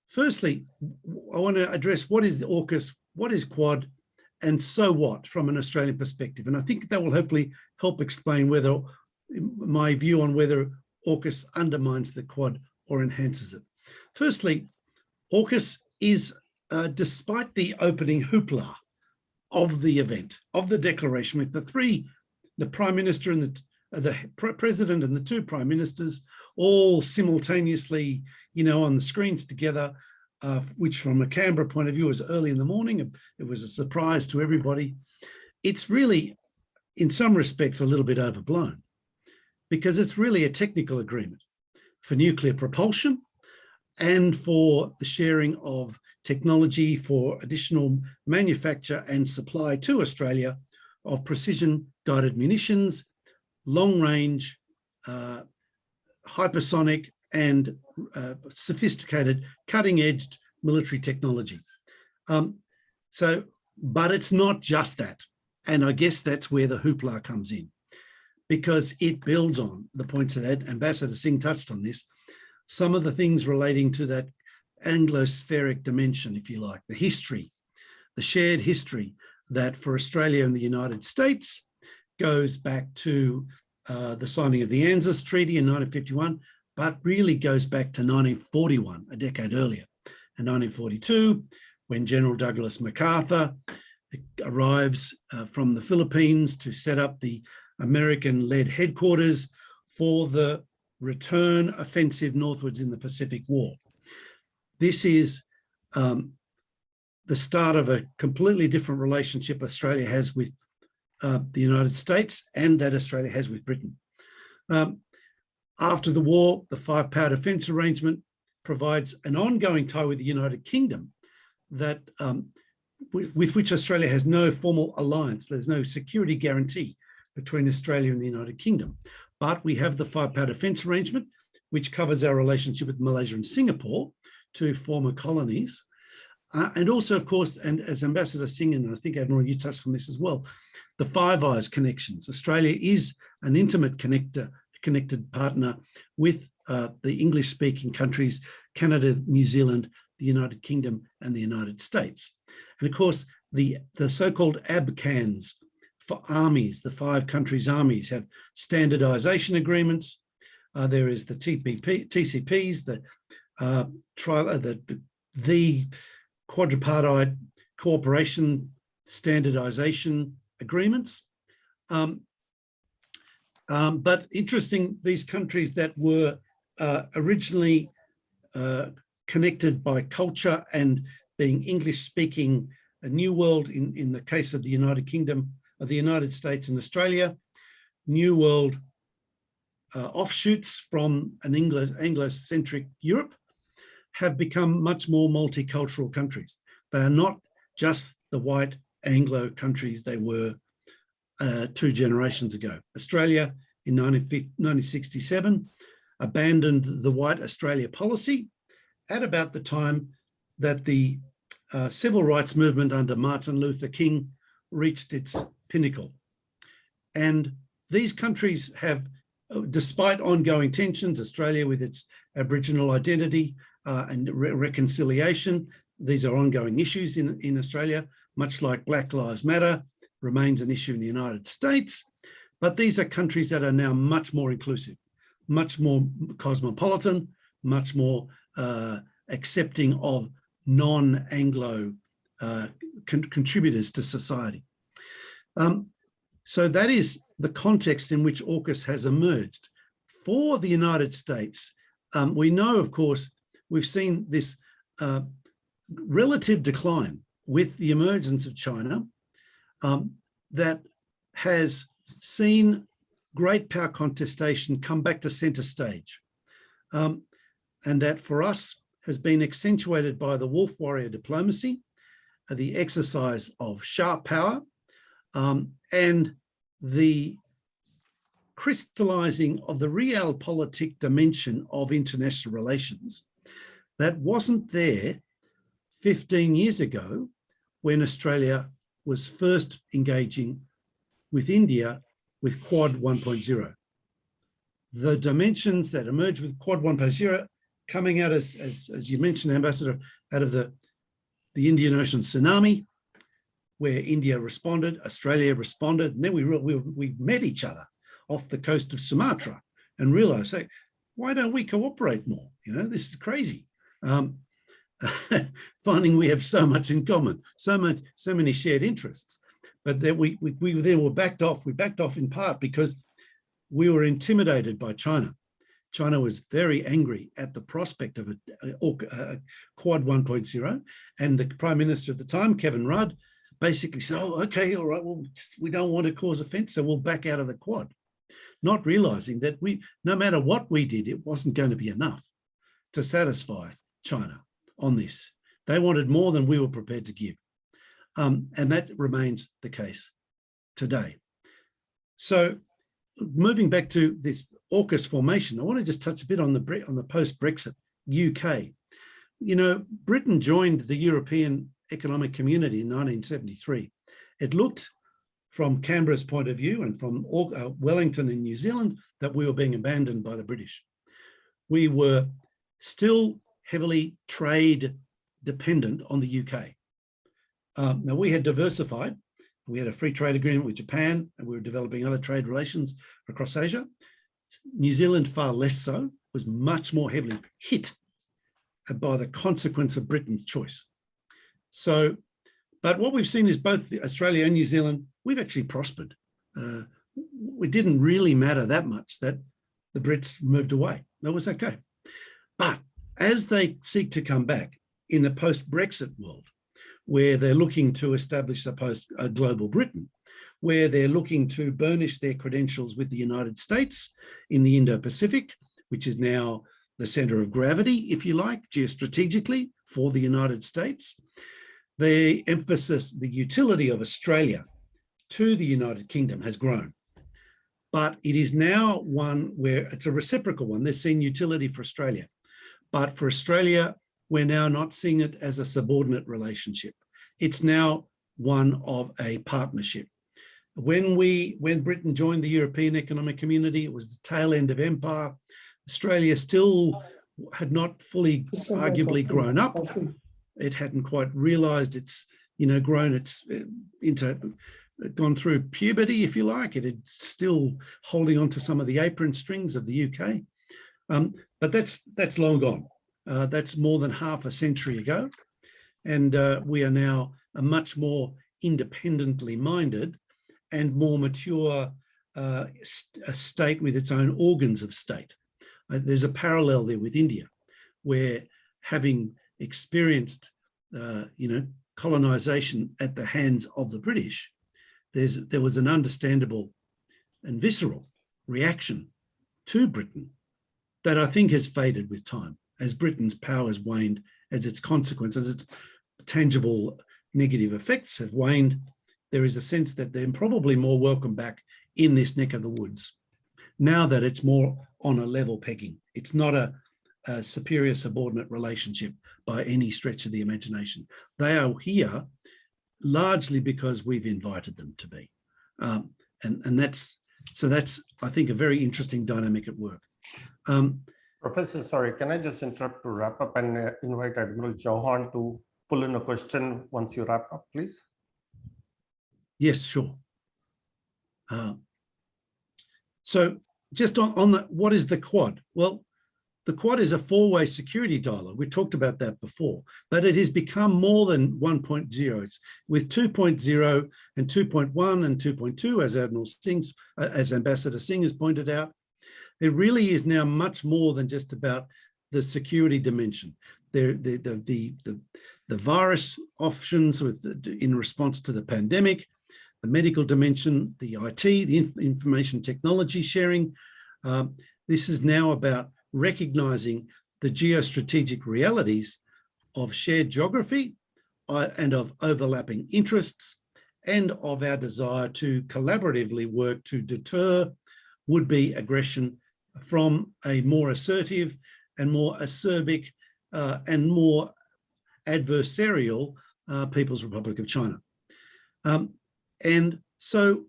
Firstly, I want to address what is the AUKUS, what is Quad, and so what from an Australian perspective. And I think that will hopefully help explain whether my view on whether AUKUS undermines the Quad or enhances it. Firstly, AUKUS is, despite the opening hoopla of the event, of the declaration, with the Prime Minister and the President and the two Prime Ministers all simultaneously, on the screens together, which from a Canberra point of view was early in the morning. It was a surprise to everybody. It's really, in some respects, a little bit overblown, because it's really a technical agreement for nuclear propulsion and for the sharing of technology for additional manufacture and supply to Australia of precision-guided munitions, long-range, hypersonic and sophisticated, cutting-edge military technology. But it's not just that. And I guess that's where the hoopla comes in, because it builds on the points that Ambassador Singh touched on this, some of the things relating to that Anglo-spheric dimension, if you like, the history, the shared history that for Australia and the United States goes back to the signing of the ANZUS Treaty in 1951, but really goes back to 1941, a decade earlier, and 1942, when General Douglas MacArthur arrives from the Philippines to set up the American-led headquarters for the return offensive northwards in the Pacific War. This is the start of a completely different relationship Australia has with the United States and that Australia has with Britain. After the war, the five-power defence arrangement provides an ongoing tie with the United Kingdom that with which Australia has no formal alliance. There's no security guarantee between Australia and the United Kingdom. But we have the five-power defence arrangement, which covers our relationship with Malaysia and Singapore, two former colonies. And also, of course, and as Ambassador Singh, and I think Admiral, you touched on this as well, the Five Eyes connections. Australia is an intimate connected partner with the English-speaking countries, Canada, New Zealand, the United Kingdom, and the United States. And of course, the so-called ABCANs for armies, the five countries' armies have standardization agreements. There is the TCPs, the quadripartite cooperation standardization agreements. But interesting, these countries that were originally connected by culture and being English-speaking, a New World in the case of the United Kingdom, of the United States and Australia, New World offshoots from an Anglo-centric Europe, have become much more multicultural countries. They are not just the white Anglo countries they were 2 generations ago. Australia in 1967 abandoned the white Australia policy at about the time that the civil rights movement under Martin Luther King reached its pinnacle. And these countries have, despite ongoing tensions, Australia with its Aboriginal identity and reconciliation, these are ongoing issues in Australia, much like Black Lives Matter remains an issue in the United States. But these are countries that are now much more inclusive, much more cosmopolitan, much more accepting of non-Anglo contributors to society. So that is the context in which AUKUS has emerged. For the United States, we know, of course, we've seen this relative decline with the emergence of China that has seen great power contestation come back to center stage. And that for us has been accentuated by the wolf warrior diplomacy, the exercise of sharp power, and the crystallizing of the realpolitik dimension of international relations that wasn't there 15 years ago when Australia was first engaging with India with Quad 1.0. The dimensions that emerged with Quad 1.0 coming out, as you mentioned, Ambassador, out of the Indian Ocean tsunami, where India responded, Australia responded, and then we met each other off the coast of Sumatra and realized, hey, why don't we cooperate more? You know, this is crazy. Finding we have so much in common, so many shared interests, but that we then were backed off. We backed off in part because we were intimidated by China. China was very angry at the prospect of a Quad 1.0, and the Prime Minister at the time, Kevin Rudd, basically said, oh, okay, all right, well, we don't want to cause offense, so we'll back out of the Quad. Not realizing that no matter what we did, it wasn't going to be enough to satisfy China on this. They wanted more than we were prepared to give. And that remains the case today. So moving back to this AUKUS formation, I want to just touch a bit on the post-Brexit UK. You know, Britain joined the European Economic Community in 1973. It looked from Canberra's point of view and from Wellington in New Zealand that we were being abandoned by the British. We were still heavily trade dependent on the UK. Now we had diversified. We had a free trade agreement with Japan, and we were developing other trade relations across Asia. New Zealand, far less so, was much more heavily hit by the consequence of Britain's choice. But what we've seen is both Australia and New Zealand, we've actually prospered. It didn't really matter that much that the Brits moved away. That was okay. But as they seek to come back in a post-Brexit world, where they're looking to establish a global Britain, where they're looking to burnish their credentials with the United States in the Indo-Pacific, which is now the center of gravity, if you like, geostrategically for the United States. The emphasis, the utility of Australia to the United Kingdom has grown. But it is now one where it's a reciprocal one. They're seeing utility for Australia. But for Australia, we're now not seeing it as a subordinate relationship. It's now one of a partnership. When Britain joined the European Economic Community, it was the tail end of empire. Australia still had not fully, arguably, grown up. It hadn't quite realised it's, gone through puberty, if you like. It had still holding on to some of the apron strings of the UK. But that's long gone. That's more than half a century ago. And we are now a much more independently minded and more mature a state with its own organs of state. There's a parallel there with India, where having experienced, colonization at the hands of the British, there was an understandable and visceral reaction to Britain that I think has faded with time as Britain's power has waned, as its consequences, its tangible negative effects have waned. There is a sense that they're probably more welcome back in this neck of the woods now that it's more on a level pegging. It's not a superior subordinate relationship by any stretch of the imagination. They are here largely because we've invited them to be. And that's, I think, a very interesting dynamic at work. Professor, sorry, can I just interrupt to wrap up and invite Admiral Chauhan to pull in a question once you wrap up, please? Yes, sure. So just on the, what is the Quad? Well, the Quad is a four-way security dialogue. We talked about that before, but it has become more than 1.0. It's with 2.0 and 2.1 and 2.2, as Admiral Singh, as Ambassador Singh has pointed out. It really is now much more than just about the security dimension. The virus options in response to the pandemic, the medical dimension, the IT, the information technology sharing. This is now about recognizing the geostrategic realities of shared geography and of overlapping interests and of our desire to collaboratively work to deter would-be aggression from a more assertive and more acerbic and more adversarial People's Republic of China. And so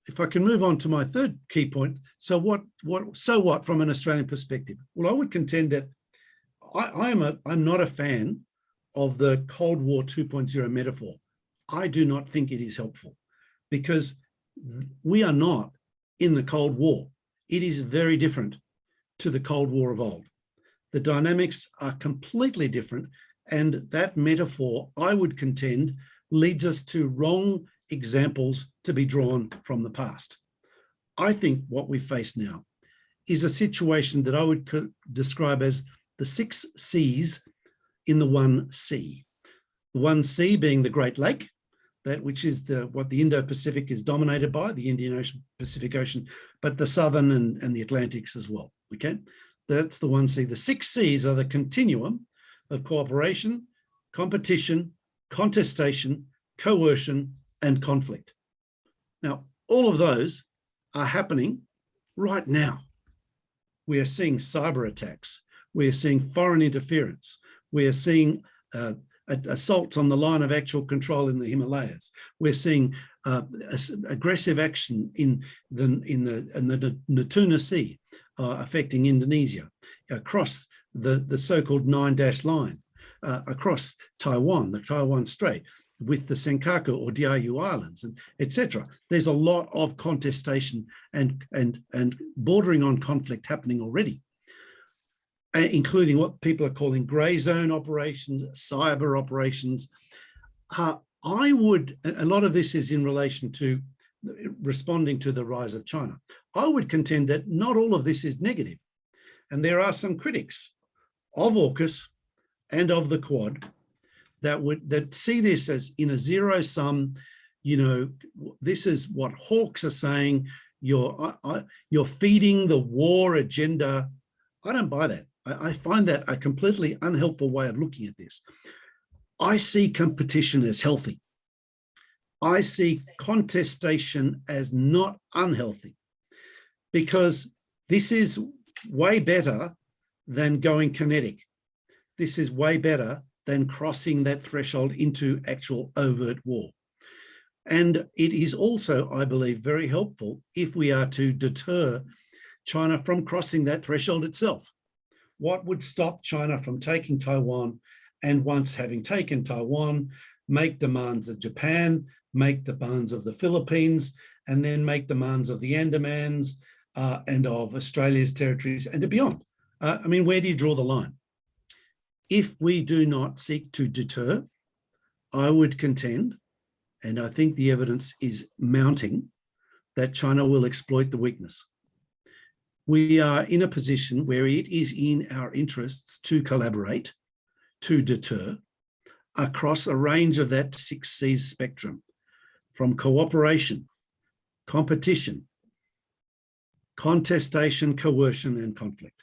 if I can move on to my third key point, so what from an Australian perspective? Well, I would contend that I'm not a fan of the Cold War 2.0 metaphor. I do not think it is helpful because we are not in the Cold War. It is very different to the Cold War of old. The dynamics are completely different, and that metaphor, I would contend, leads us to wrong examples to be drawn from the past. I think what we face now is a situation that I would describe as the 6 C's in the 1 C. The 1 C being the Great Lake, which is what the Indo-Pacific is dominated by, the Indian Ocean, Pacific Ocean, but the Southern and the Atlantics as well, okay? That's the 1 C. The 6 C's are the continuum of cooperation, competition, contestation, coercion, and conflict. Now, all of those are happening right now. We are seeing cyber attacks. We are seeing foreign interference. We are seeing assaults on the line of actual control in the Himalayas. We're seeing aggressive action in the Natuna Sea, affecting Indonesia, across the so-called 9-dash line, across Taiwan, the Taiwan Strait, with the Senkaku or Diaoyu Islands, and etc. There's a lot of contestation and bordering on conflict happening already. including what people are calling grey zone operations, cyber operations. A lot of this is in relation to responding to the rise of China. I would contend that not all of this is negative. And there are some critics of AUKUS and of the Quad that see this as in a zero sum, this is what hawks are saying, you're feeding the war agenda. I don't buy that. I find that a completely unhelpful way of looking at this. I see competition as healthy. I see contestation as not unhealthy, because this is way better than going kinetic. This is way better than crossing that threshold into actual overt war. And it is also, I believe, very helpful if we are to deter China from crossing that threshold itself. What would stop China from taking Taiwan, and once having taken Taiwan, make demands of Japan, make demands of the Philippines, and then make demands of the Andamans and of Australia's territories and beyond? Where do you draw the line? If we do not seek to deter, I would contend, and I think the evidence is mounting, that China will exploit the weakness. We are in a position where it is in our interests to collaborate, to deter, across a range of that 6 C's spectrum, from cooperation, competition, contestation, coercion, and conflict.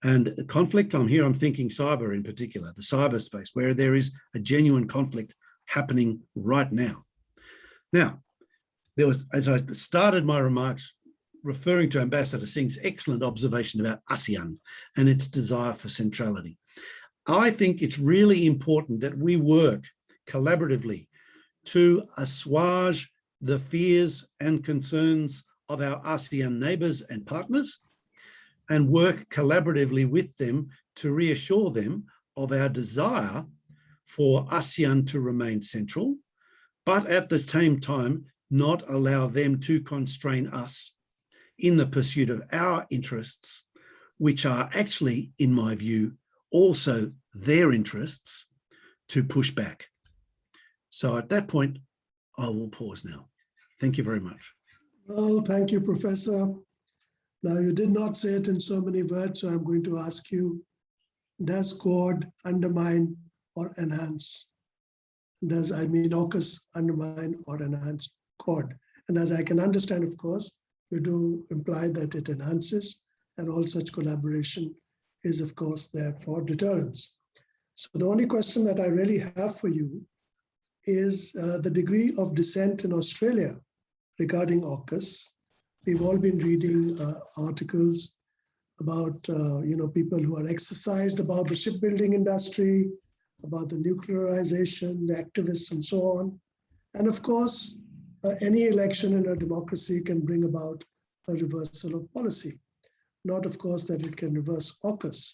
And conflict, I'm thinking cyber in particular, the cyberspace, where there is a genuine conflict happening right now. Now, there was, as I started my remarks, referring to Ambassador Singh's excellent observation about ASEAN and its desire for centrality. I think it's really important that we work collaboratively to assuage the fears and concerns of our ASEAN neighbours and partners, and work collaboratively with them to reassure them of our desire for ASEAN to remain central, but at the same time, not allow them to constrain us in the pursuit of our interests, which are actually, in my view, also their interests, to push back. So at that point, I will pause now. Thank you very much. Well, thank you, Professor. Now, you did not say it in so many words, so I'm going to ask you, does QUAD undermine or enhance? Does AUKUS undermine or enhance QUAD? And as I can understand, of course, you do imply that it enhances, and all such collaboration is, of course, there for deterrence. So the only question that I really have for you is the degree of dissent in Australia regarding AUKUS. We've all been reading articles about people who are exercised about the shipbuilding industry, about the nuclearization, the activists, and so on. And of course, any election in a democracy can bring about a reversal of policy. Not, of course, that it can reverse AUKUS,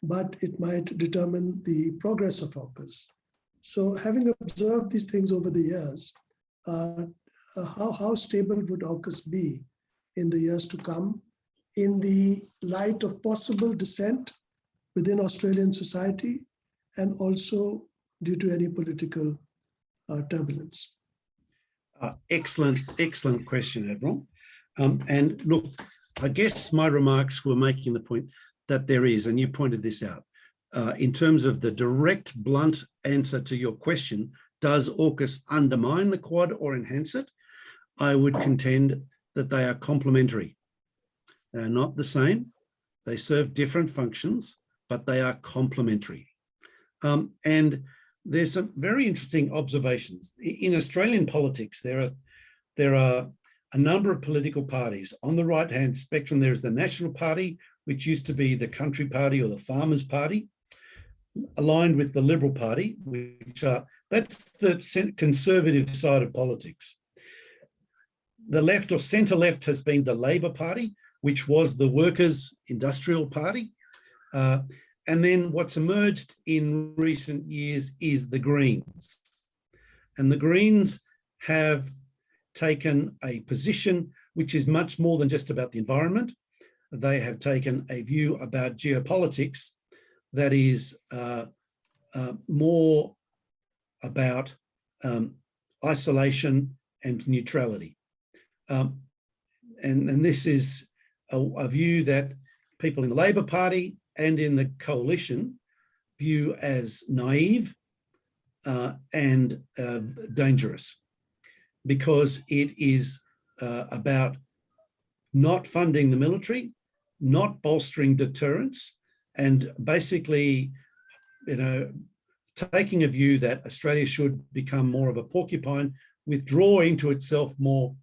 but it might determine the progress of AUKUS. So having observed these things over the years, how stable would AUKUS be in the years to come in the light of possible dissent within Australian society, and also due to any political turbulence? Excellent question, Admiral. And look, I guess my remarks were making the point that there is, and you pointed this out, in terms of the direct, blunt answer to your question, does AUKUS undermine the QUAD or enhance it? I would contend that they are complementary. They are not the same. They serve different functions, but they are complementary. And there's some very interesting observations. In Australian politics, there are a number of political parties. On the right-hand spectrum, there is the National Party, which used to be the Country Party or the Farmers' Party, aligned with the Liberal Party, that's the conservative side of politics. The left or centre-left has been the Labor Party, which was the Workers' Industrial Party. And then what's emerged in recent years is the Greens. And the Greens have taken a position which is much more than just about the environment. they have taken a view about geopolitics that is more about isolation and neutrality. And this is a view that people in the Labor Party and in the coalition view as naive and dangerous, because it is about not funding the military, not bolstering deterrence, and basically, taking a view that Australia should become more of a porcupine, withdraw into itself more,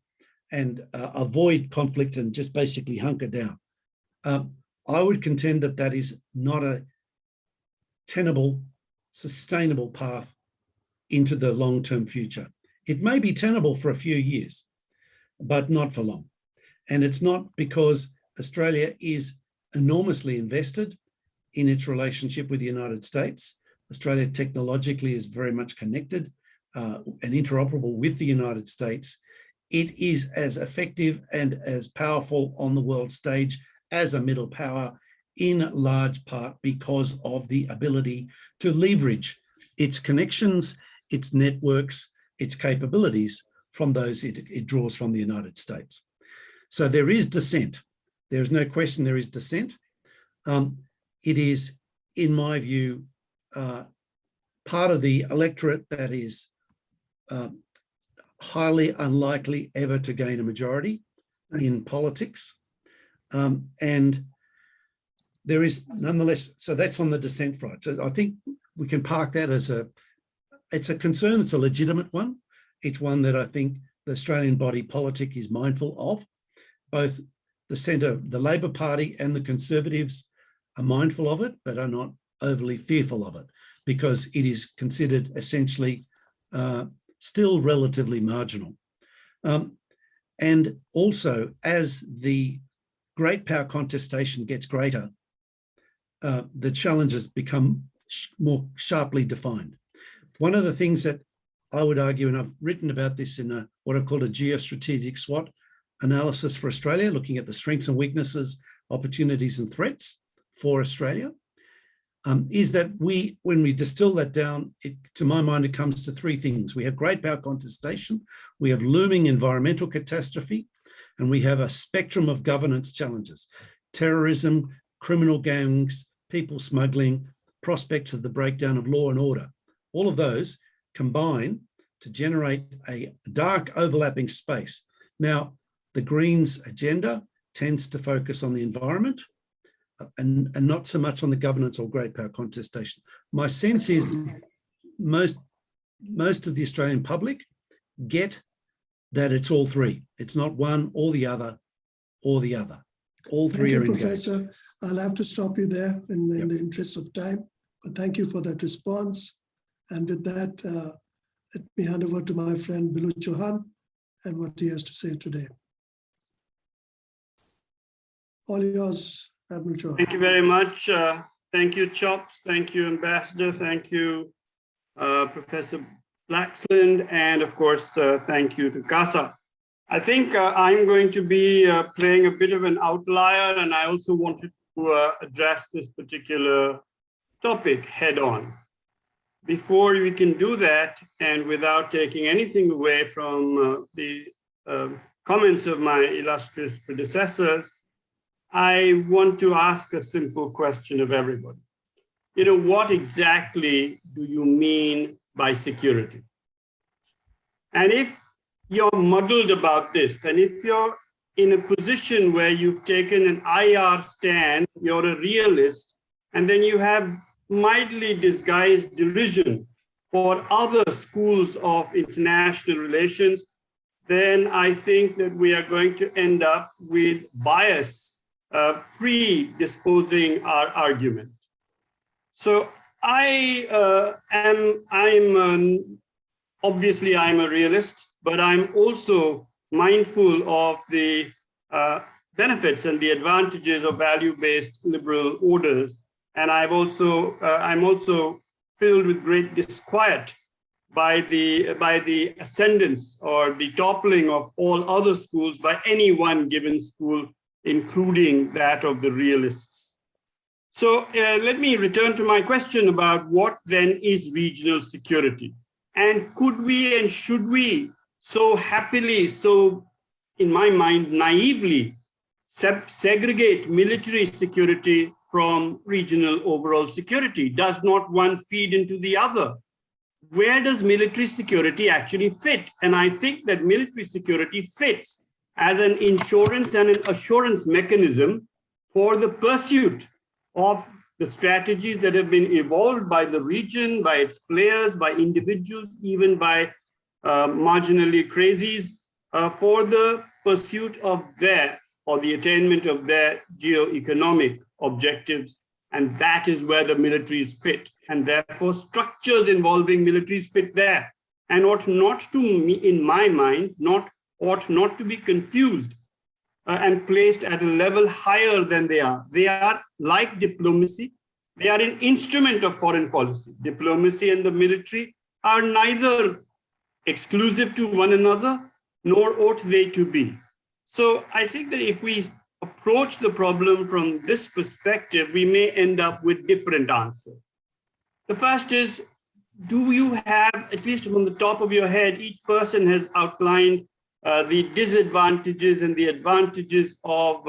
and avoid conflict and just basically hunker down. I would contend that that is not a tenable, sustainable path into the long-term future. It may be tenable for a few years, but not for long. And it's not because Australia is enormously invested in its relationship with the United States. Australia technologically is very much connected and interoperable with the United States. It is as effective and as powerful on the world stage as a middle power, in large part because of the ability to leverage its connections, its networks, its capabilities from those it draws from the United States. So there is dissent. There is no question there is dissent. It is, in my view, part of the electorate that is highly unlikely ever to gain a majority in politics. And there is nonetheless, so that's on the dissent front. So I think we can park that as it's a concern, it's a legitimate one. It's one that I think the Australian body politic is mindful of. Both the centre, the Labor Party and the Conservatives are mindful of it, but are not overly fearful of it, because it is considered essentially still relatively marginal. And also, as the great power contestation gets greater, the challenges become more sharply defined. One of the things that I would argue, and I've written about this in what I've called a geostrategic SWOT analysis for Australia, looking at the strengths and weaknesses, opportunities and threats for Australia, is that when we distill that down, to my mind, it comes to three things. We have great power contestation, we have looming environmental catastrophe, and we have a spectrum of governance challenges: terrorism, criminal gangs, people smuggling, prospects of the breakdown of law and order. All of those combine to generate a dark overlapping space. Now, the Greens agenda tends to focus on the environment and not so much on the governance or great power contestation. My sense is most of the Australian public get that it's all three. It's not one or the other or the other. All three are engaged. Professor. I'll have to stop you there in the interest of time, but thank you for that response. And with that, let me hand over to my friend Bilu Chauhan and what he has to say today. All yours, Admiral Chauhan. Thank you very much. Thank you, Chops. Thank you, Ambassador. Thank you, Professor Flaxland. And of course, thank you to CASA. I think I'm going to be playing a bit of an outlier, and I also wanted to address this particular topic head on. Before we can do that, and without taking anything away from the comments of my illustrious predecessors, I want to ask a simple question of everybody. What exactly do you mean by security? And if you're muddled about this, and if you're in a position where you've taken an IR stand, you're a realist, and then you have mildly disguised derision for other schools of international relations, then I think that we are going to end up with bias predisposing our argument. So obviously I'm a realist, but I'm also mindful of the benefits and the advantages of value-based liberal orders. And I'm also filled with great disquiet by the ascendance or the toppling of all other schools by any one given school including that of the realists. So let me return to my question about what then is regional security. And could we and should we so happily, so in my mind, naively segregate military security from regional overall security? Does not one feed into the other? Where does military security actually fit? And I think that military security fits as an insurance and an assurance mechanism for the pursuit of the strategies that have been evolved by the region, by its players, by individuals, even by marginally crazies, for the pursuit of their, or the attainment of their geo-economic objectives. And that is where the militaries fit. And therefore structures involving militaries fit there, and ought not to, in my mind, ought not to be confused and placed at a level higher than they are. They are like diplomacy. They are an instrument of foreign policy. Diplomacy and the military are neither exclusive to one another, nor ought they to be. So I think that if we approach the problem from this perspective, we may end up with different answers. The first is, do you have, at least from the top of your head, each person has outlined the disadvantages and the advantages of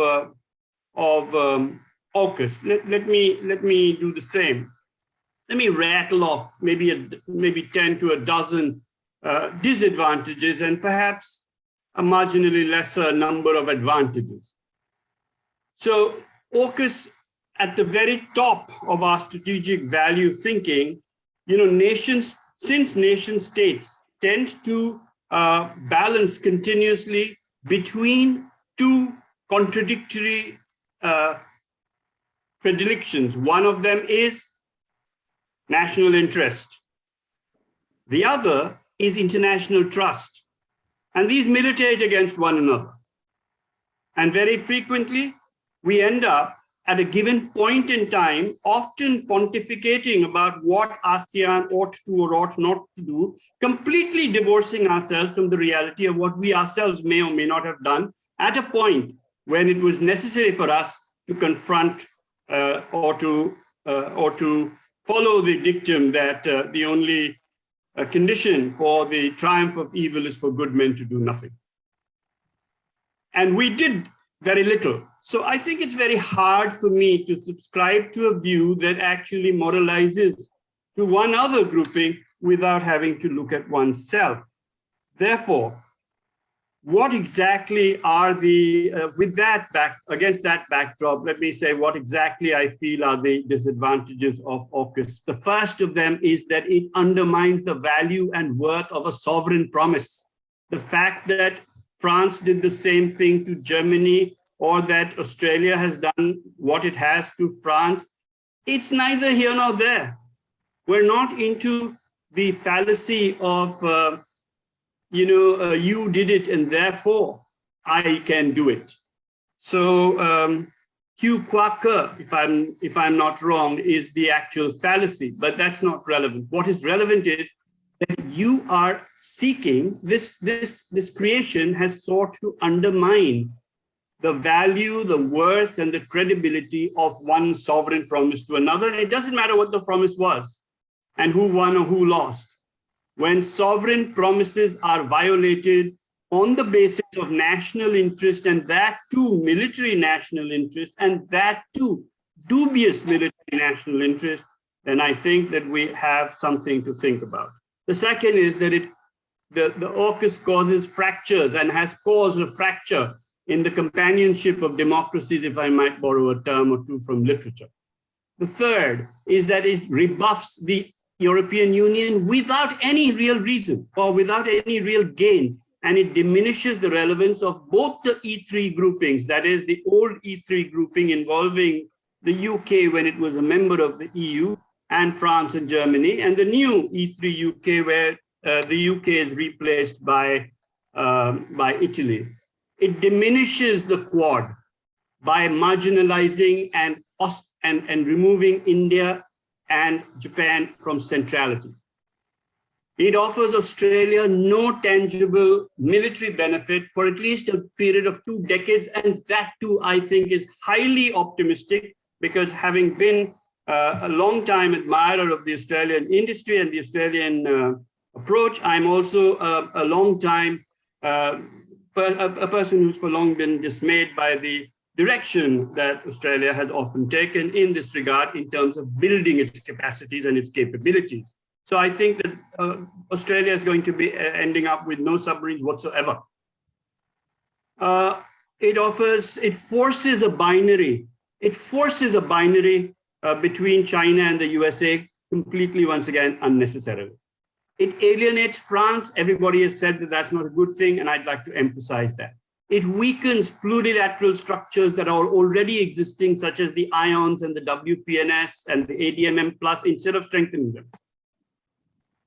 AUKUS. Let me do the same. Let me rattle off maybe 10 to a dozen disadvantages and perhaps a marginally lesser number of advantages. So AUKUS, at the very top of our strategic value thinking, since nation states tend to balance continuously between two contradictory predilections. One of them is national interest. The other is international trust. And these militate against one another. And very frequently, we end up at a given point in time, often pontificating about what ASEAN ought to or ought not to do, completely divorcing ourselves from the reality of what we ourselves may or may not have done at a point when it was necessary for us to confront or to follow the dictum that the only condition for the triumph of evil is for good men to do nothing. And we did very little. So I think it's very hard for me to subscribe to a view that actually moralizes to one other grouping without having to look at oneself. Therefore, what exactly are the, against that backdrop, let me say what exactly I feel are the disadvantages of AUKUS. The first of them is that it undermines the value and worth of a sovereign promise. The fact that France did the same thing to Germany, or that Australia has done what it has to France, it's neither here nor there. We're not into the fallacy of, you did it and therefore I can do it. So Hugh Quaker, if I'm not wrong, is the actual fallacy, but that's not relevant. What is relevant is that you are seeking, this creation has sought to undermine the value, the worth, and the credibility of one sovereign promise to another. And it doesn't matter what the promise was and who won or who lost. When sovereign promises are violated on the basis of national interest, and that too military national interest, and that too dubious military national interest, then I think that we have something to think about. The second is that the AUKUS causes fractures and has caused a fracture in the companionship of democracies, if I might borrow a term or two from literature. The third is that it rebuffs the European Union without any real reason or without any real gain, and it diminishes the relevance of both the E3 groupings, that is the old E3 grouping involving the UK when it was a member of the EU, and France and Germany, and the new E3 UK where the UK is replaced by Italy. It diminishes the QUAD by marginalizing and removing India and Japan from centrality. It offers Australia no tangible military benefit for at least a period of 2 decades. And that too, I think, is highly optimistic, because having been a long time admirer of the Australian industry and the Australian approach, I'm also a long time, a person who's for long been dismayed by the direction that Australia has often taken in this regard in terms of building its capacities and its capabilities. So I think that Australia is going to be ending up with no submarines whatsoever. It forces a binary. It forces a binary between China and the USA completely, once again, unnecessarily. It alienates France. Everybody has said that that's not a good thing, and I'd like to emphasize that. It weakens plurilateral structures that are already existing, such as the IONS and the WPNS and the ADMM plus, instead of strengthening them.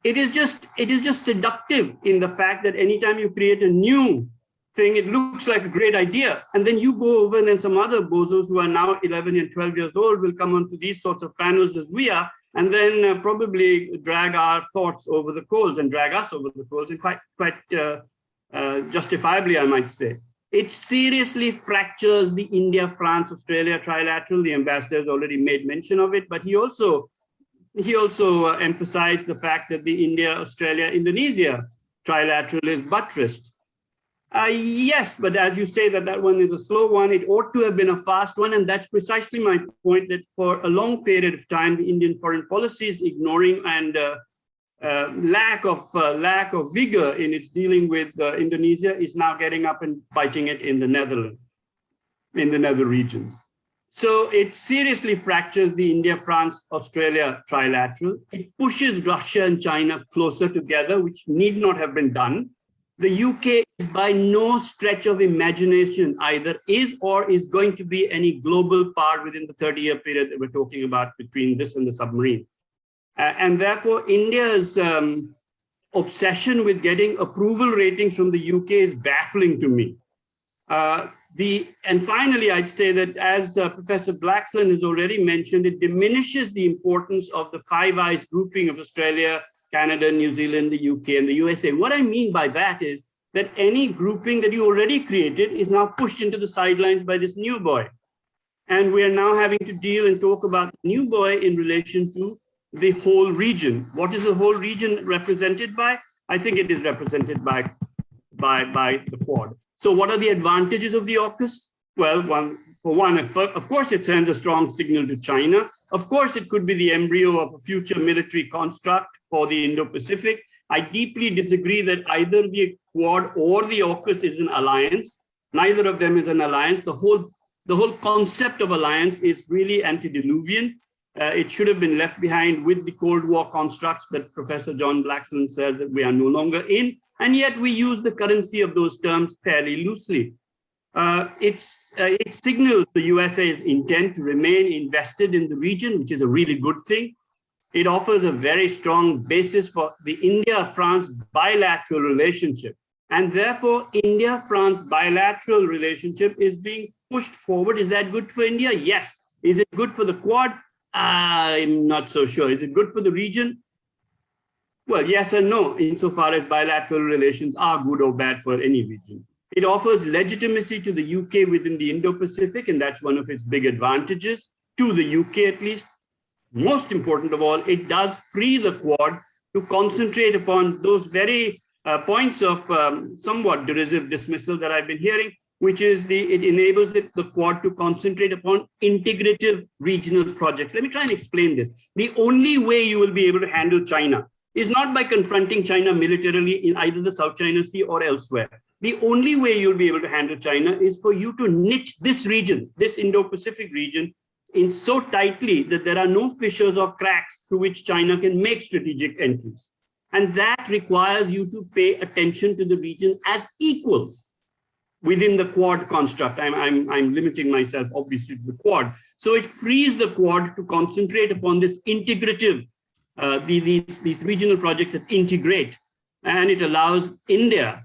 It is just seductive in the fact that anytime you create a new thing, it looks like a great idea. And then you go over and then some other bozos who are now 11 and 12 years old will come onto these sorts of panels as we are, and then probably drag our thoughts over the coals and drag us over the coals, and quite justifiably, I might say. It seriously fractures the India, France, Australia trilateral. The ambassador has already made mention of it, but he also emphasized the fact that the India, Australia, Indonesia trilateral is buttressed. Yes, but as you say that one is a slow one, it ought to have been a fast one. And that's precisely my point, that for a long period of time, the Indian foreign policy is ignoring and lack of vigor in its dealing with Indonesia is now getting up and biting it in the Netherlands, in the nether regions. So it seriously fractures the India, France, Australia trilateral. It pushes Russia and China closer together, which need not have been done. The UK is by no stretch of imagination either is or is going to be any global power within the 30-year period that we're talking about between this and the submarine. And therefore, India's obsession with getting approval ratings from the UK is baffling to me. And finally, I'd say that, as Professor Blaxland has already mentioned, it diminishes the importance of the Five Eyes grouping of Australia, Canada, New Zealand, the UK, and the USA. What I mean by that is that any grouping that you already created is now pushed into the sidelines by this new boy. And we are now having to deal and talk about the new boy in relation to the whole region. What is the whole region represented by? I think it is represented by the Quad. So what are the advantages of the AUKUS? Well, of course, it sends a strong signal to China. Of course, it could be the embryo of a future military construct for the Indo-Pacific. I deeply disagree that either the Quad or the AUKUS is an alliance. Neither of them is an alliance. The whole concept of alliance is really antediluvian. It should have been left behind with the Cold War constructs that Professor John Blaxland says that we are no longer in. And yet we use the currency of those terms fairly loosely. It signals the USA's intent to remain invested in the region, which is a really good thing. It offers a very strong basis for the India-France bilateral relationship. And therefore, India-France bilateral relationship is being pushed forward. Is that good for India? Yes. Is it good for the Quad? I'm not so sure. Is it good for the region? Well, yes and no, insofar as bilateral relations are good or bad for any region. It offers legitimacy to the UK within the Indo-Pacific, and that's one of its big advantages, to the UK at least. Most important of all, it does free the Quad to concentrate upon those very points of somewhat derisive dismissal that I've been hearing, which is it enables the Quad to concentrate upon integrative regional projects. Let me try and explain this. The only way you will be able to handle China is not by confronting China militarily in either the South China Sea or elsewhere. The only way you'll be able to handle China is for you to knit this region, this Indo-Pacific region, in so tightly that there are no fissures or cracks through which China can make strategic entries. And that requires you to pay attention to the region as equals within the Quad construct. I'm limiting myself, obviously, to the Quad. So it frees the Quad to concentrate upon this integrative, these regional projects that integrate. And it allows India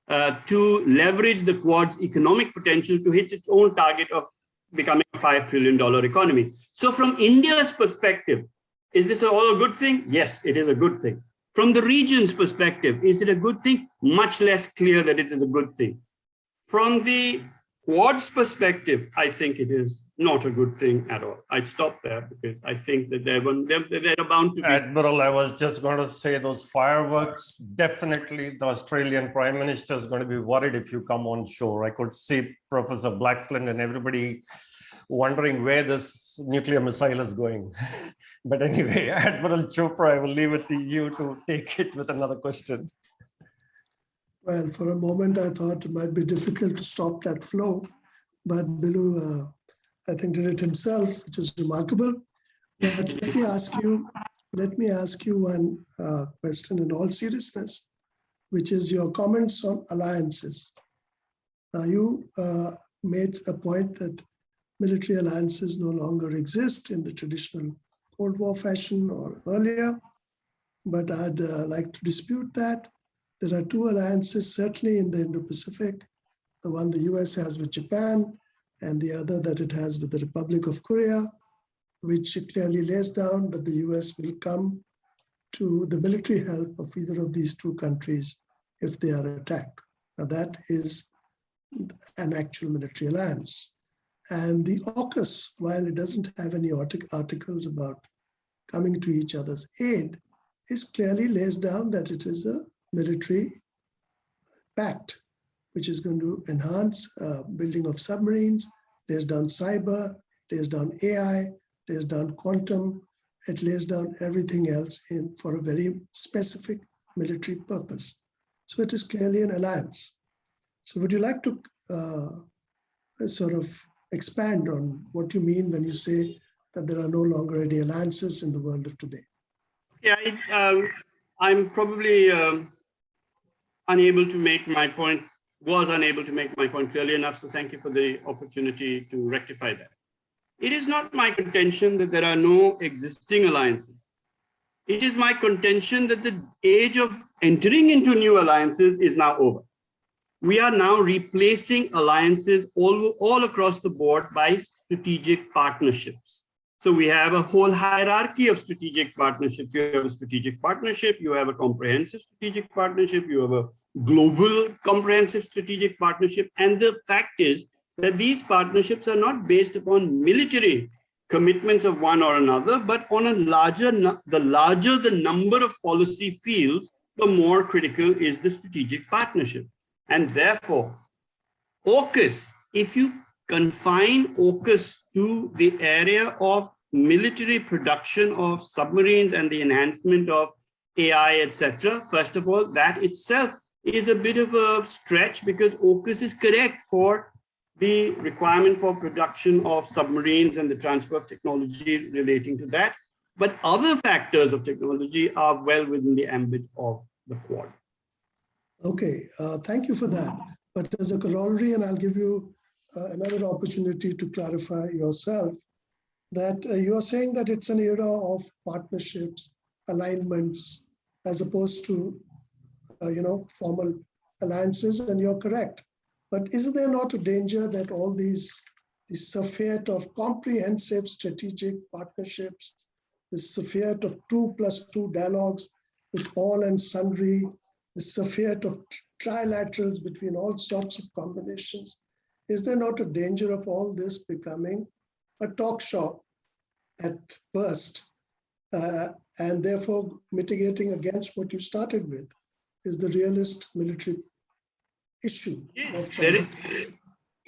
to leverage the Quad's economic potential to hit its own target of becoming a $5 trillion economy. So from India's perspective, is this all a good thing? Yes, it is a good thing. From the region's perspective, is it a good thing? Much less clear that it is a good thing. From the Quad's perspective, I think it is not a good thing at all. I stop there because I think that they're bound to be. Admiral, I was just going to say those fireworks, definitely the Australian Prime Minister is going to be worried if you come on shore. I could see Professor Blaxland and everybody wondering where this nuclear missile is going. But anyway, Admiral Chopra, I will leave it to you to take it with another question. Well, for a moment, I thought it might be difficult to stop that flow, but Bilu, I think, did it himself, which is remarkable. But let me ask you one question in all seriousness, which is your comments on alliances. Now, you made a point that military alliances no longer exist in the traditional Cold War fashion or earlier, but I'd like to dispute that. There are two alliances, certainly in the Indo-Pacific, the one the US has with Japan and the other that it has with the Republic of Korea, which it clearly lays down that the US will come to the military help of either of these two countries if they are attacked. Now that is an actual military alliance. And the AUKUS, while it doesn't have any articles about coming to each other's aid, is clearly lays down that it is a military pact, which is going to enhance building of submarines, lays down cyber, lays down AI, lays down quantum, it lays down everything else for a very specific military purpose. So it is clearly an alliance. So would you like to sort of expand on what you mean when you say that there are no longer any alliances in the world of today? Yeah, I'm probably unable to make my point, was unable to make my point clearly enough. So thank you for the opportunity to rectify that. It is not my contention that there are no existing alliances. It is my contention that the age of entering into new alliances is now over. We are now replacing alliances all across the board by strategic partnerships. So we have a whole hierarchy of strategic partnerships. You have a strategic partnership, you have a comprehensive strategic partnership, you have a global comprehensive strategic partnership. And the fact is that these partnerships are not based upon military commitments of one or another, but on the larger the number of policy fields, the more critical is the strategic partnership. And therefore, AUKUS, if you confine AUKUS to the area of military production of submarines and the enhancement of AI, etc., first of all, that itself is a bit of a stretch because AUKUS is correct for the requirement for production of submarines and the transfer of technology relating to that. But other factors of technology are well within the ambit of the Quad. Okay, thank you for that. But as a corollary, and I'll give you another opportunity to clarify yourself, that you are saying that it's an era of partnerships, alignments, as opposed to, formal alliances, and you're correct. But is there not a danger that all this surfeit of comprehensive strategic partnerships, this surfeit of 2+2 dialogues with all and sundry, the surfeit of trilaterals between all sorts of combinations, is there not a danger of all this becoming a talk shop at first, and therefore mitigating against what you started with, is the realist military issue? Yes,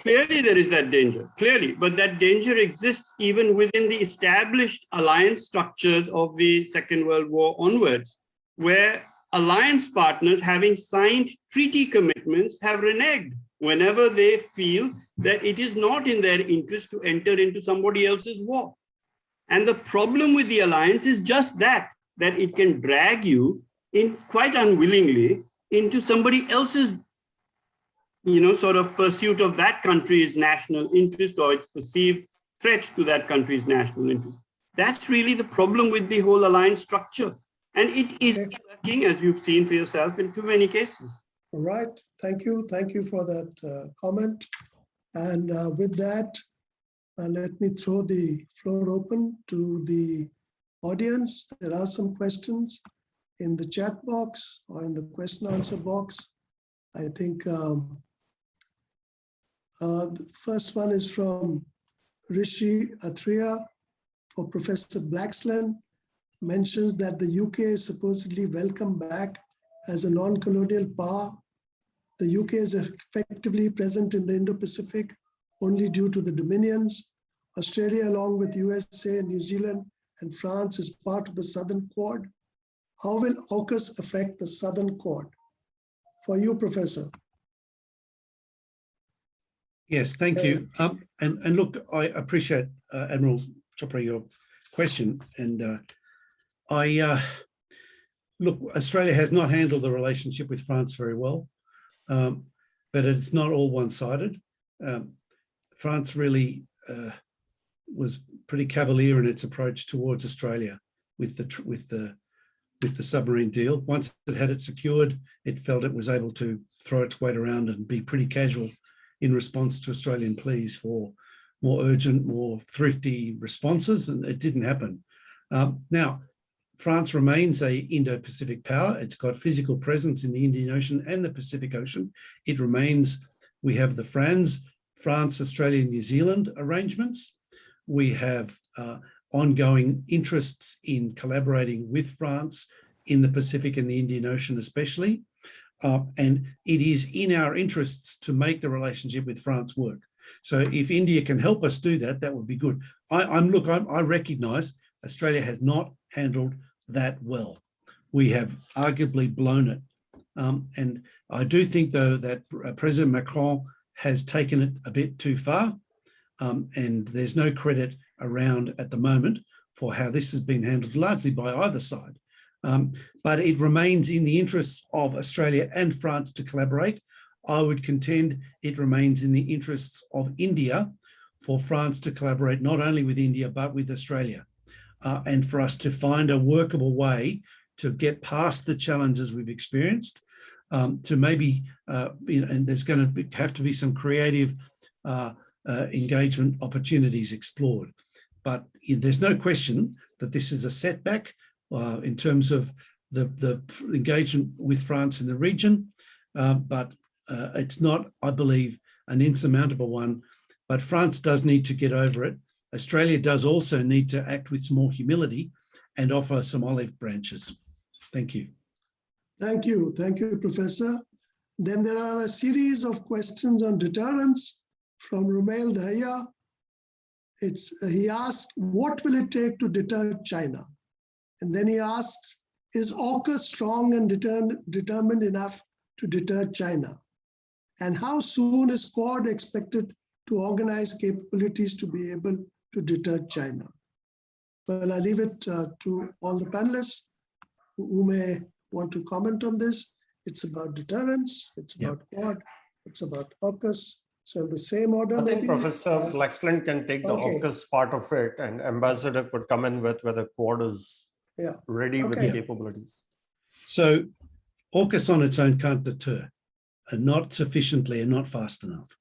clearly there is that danger, clearly, but that danger exists even within the established alliance structures of the Second World War onwards, where alliance partners, having signed treaty commitments, have reneged whenever they feel that it is not in their interest to enter into somebody else's war. And the problem with the alliance is just that it can drag you in quite unwillingly into somebody else's, sort of pursuit of that country's national interest or its perceived threat to that country's national interest. That's really the problem with the whole alliance structure. And it is working, as you've seen for yourself, in too many cases. All right, thank you. Thank you for that comment. And with that, let me throw the floor open to the audience. There are some questions. in the chat box or in the question answer box. I think the first one is from Rishi Athria for Professor Blaxland, mentions that the UK is supposedly welcome back as a non-colonial power. The UK is effectively present in the Indo-Pacific only due to the dominions. Australia, along with USA, New Zealand, and France, is part of the Southern Quad. How will AUKUS affect the Southern Quad? For you, Professor. Yes, thank you. And look, I appreciate Admiral Chopra, your question. And look, Australia has not handled the relationship with France very well, but it's not all one-sided. France really was pretty cavalier in its approach towards Australia with the submarine deal. Once it had it secured, it felt it was able to throw its weight around and be pretty casual in response to Australian pleas for more urgent, more thrifty responses, and it didn't happen. Now, France remains a Indo-Pacific power. It's got physical presence in the Indian Ocean and the Pacific Ocean. It remains, we have the France, Australia, New Zealand arrangements. We have ongoing interests in collaborating with France in the Pacific and the Indian Ocean especially. And it is in our interests to make the relationship with France work. So if India can help us do that, that would be good. I recognize Australia has not handled that well. We have arguably blown it. And I do think, though, that President Macron has taken it a bit too far. And there's no credit around at the moment for how this has been handled, largely by either side. But it remains in the interests of Australia and France to collaborate. I would contend it remains in the interests of India for France to collaborate not only with India, but with Australia, and for us to find a workable way to get past the challenges we've experienced, to maybe, and there's going to have to be some creative engagement opportunities explored. But there's no question that this is a setback in terms of the engagement with France in the region, but it's not, I believe, an insurmountable one. But France does need to get over it. Australia does also need to act with some more humility and offer some olive branches. Thank you. Thank you, Professor. Then there are a series of questions on deterrence from Rumail Dahya. He asks, what will it take to deter China? And then he asks, is AUKUS strong and determined enough to deter China? And how soon is QUAD expected to organize capabilities to be able to deter China? Well, I leave it to all the panelists who may want to comment on this. It's about deterrence, it's about QUAD, it's about AUKUS. So in the same order, I think maybe, Professor Blaxland can take the AUKUS part of it, and Ambassador could come in with whether QUAD is ready with the capabilities. So AUKUS on its own can't deter, and not sufficiently and not fast enough.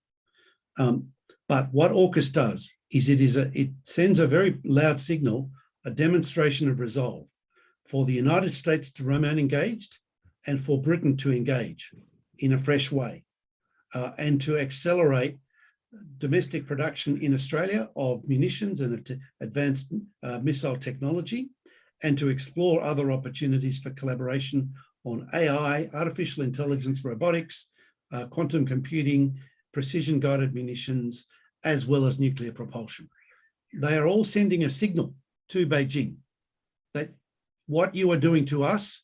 But what AUKUS does is it sends a very loud signal, a demonstration of resolve for the United States to remain engaged and for Britain to engage in a fresh way and to accelerate domestic production in Australia of munitions and advanced missile technology, and to explore other opportunities for collaboration on AI, artificial intelligence, robotics, quantum computing, precision-guided munitions, as well as nuclear propulsion. They are all sending a signal to Beijing that what you are doing to us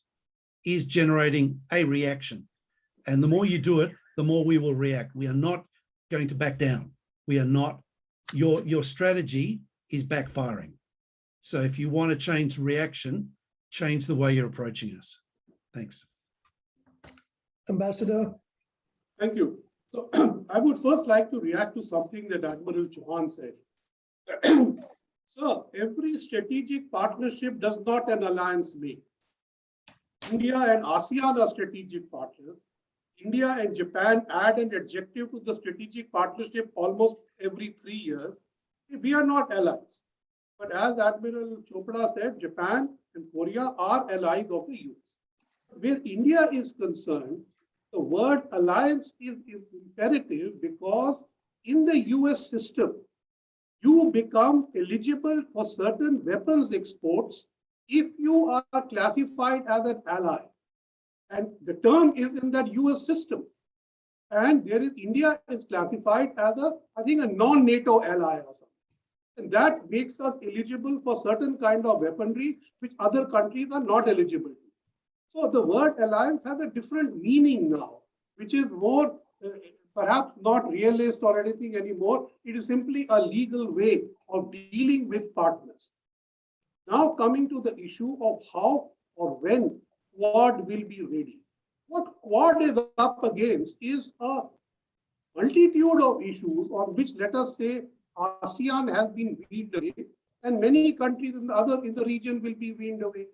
is generating a reaction. And the more you do it, the more we will react. We are not going to back down. We are not, your strategy is backfiring. So if you want to change reaction, change the way you're approaching us. Thanks. Ambassador. Thank you. So I would first like to react to something that Admiral Chauhan said. Sir, every strategic partnership does not an alliance make. India and ASEAN are strategic partners. India and Japan add an adjective to the strategic partnership almost every 3 years. We are not allies. But as Admiral Chopra said, Japan and Korea are allies of the US. Where India is concerned, the word alliance is imperative because in the US system, you become eligible for certain weapons exports if you are classified as an ally. And the term is in that US system. And there is India is classified as I think, a non-NATO ally or something. And that makes us eligible for certain kind of weaponry which other countries are not eligible to. So the word alliance has a different meaning now, which is more perhaps not realist or anything anymore. It is simply a legal way of dealing with partners. Now coming to the issue of how or when Quad will be ready. What Quad is up against is a multitude of issues on which, let us say, ASEAN has been weaned away, and many countries in the region will be weaned away.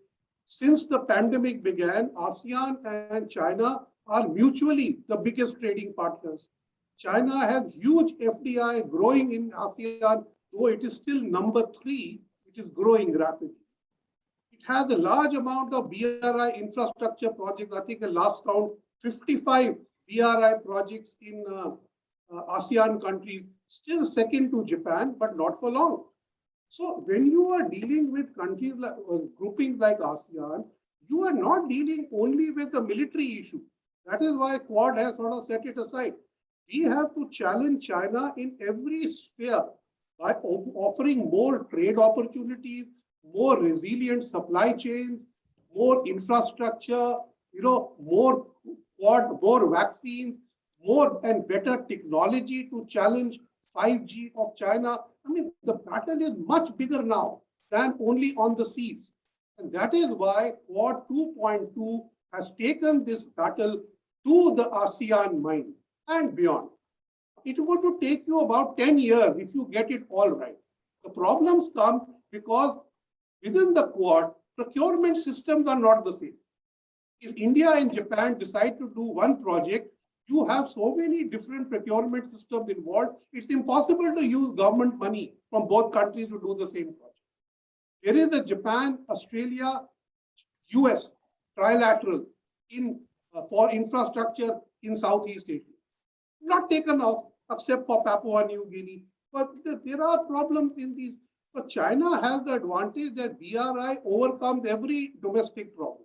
Since the pandemic began, ASEAN and China are mutually the biggest trading partners. China has huge FDI growing in ASEAN, though it is still number 3, which is growing rapidly. It has a large amount of BRI infrastructure projects. I think the last count, 55 BRI projects in ASEAN countries, still second to Japan, but not for long. So when you are dealing with countries like groupings like ASEAN, you are not dealing only with the military issue. That is why Quad has sort of set it aside. We have to challenge China in every sphere by offering more trade opportunities, more resilient supply chains, more infrastructure, more vaccines, more and better technology to challenge 5G of China. I mean, the battle is much bigger now than only on the seas. And that is why Quad 2.2 has taken this battle to the ASEAN mind and beyond. It would take you about 10 years if you get it all right. The problems come because within the Quad, procurement systems are not the same. If India and Japan decide to do one project, you have so many different procurement systems involved, it's impossible to use government money from both countries to do the same project. There is a Japan, Australia, US trilateral for infrastructure in Southeast Asia. Not taken off except for Papua New Guinea. But there are problems in these. But China has the advantage that BRI overcomes every domestic problem.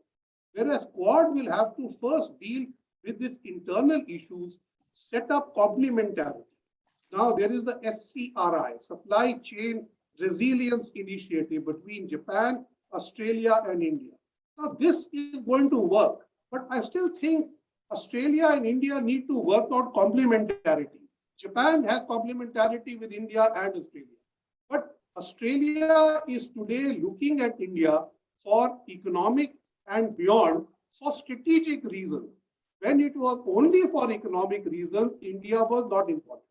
Whereas Quad will have to first deal with these internal issues, set up complementarity. Now there is the SCRI, Supply Chain Resilience Initiative between Japan, Australia, and India. Now this is going to work, but I still think Australia and India need to work out complementarity. Japan has complementarity with India and Australia. But Australia is today looking at India for economic and beyond for strategic reasons. When it was only for economic reasons, India was not important.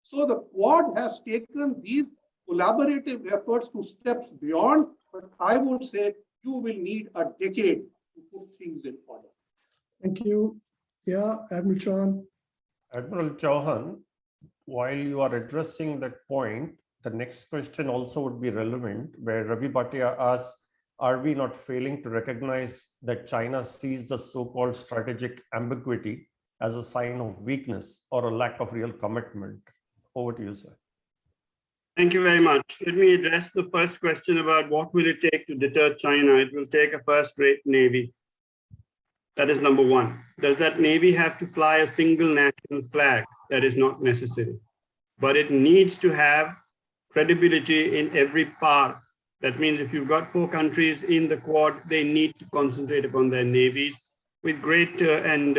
So the Quad has taken these collaborative efforts to steps beyond, but I would say you will need a decade to put things in order. Thank you. Yeah, Admiral Chan. Admiral Chauhan, while you are addressing that point, the next question also would be relevant, where Ravi Bhatia asks, are we not failing to recognize that China sees the so-called strategic ambiguity as a sign of weakness or a lack of real commitment? Over to you, sir. Thank you very much. Let me address the first question about what will it take to deter China. It will take a first-rate navy. That is number one. Does that navy have to fly a single national flag? That is not necessary. But it needs to have credibility in every part. That means if you've got 4 countries in the Quad, they need to concentrate upon their navies. With great and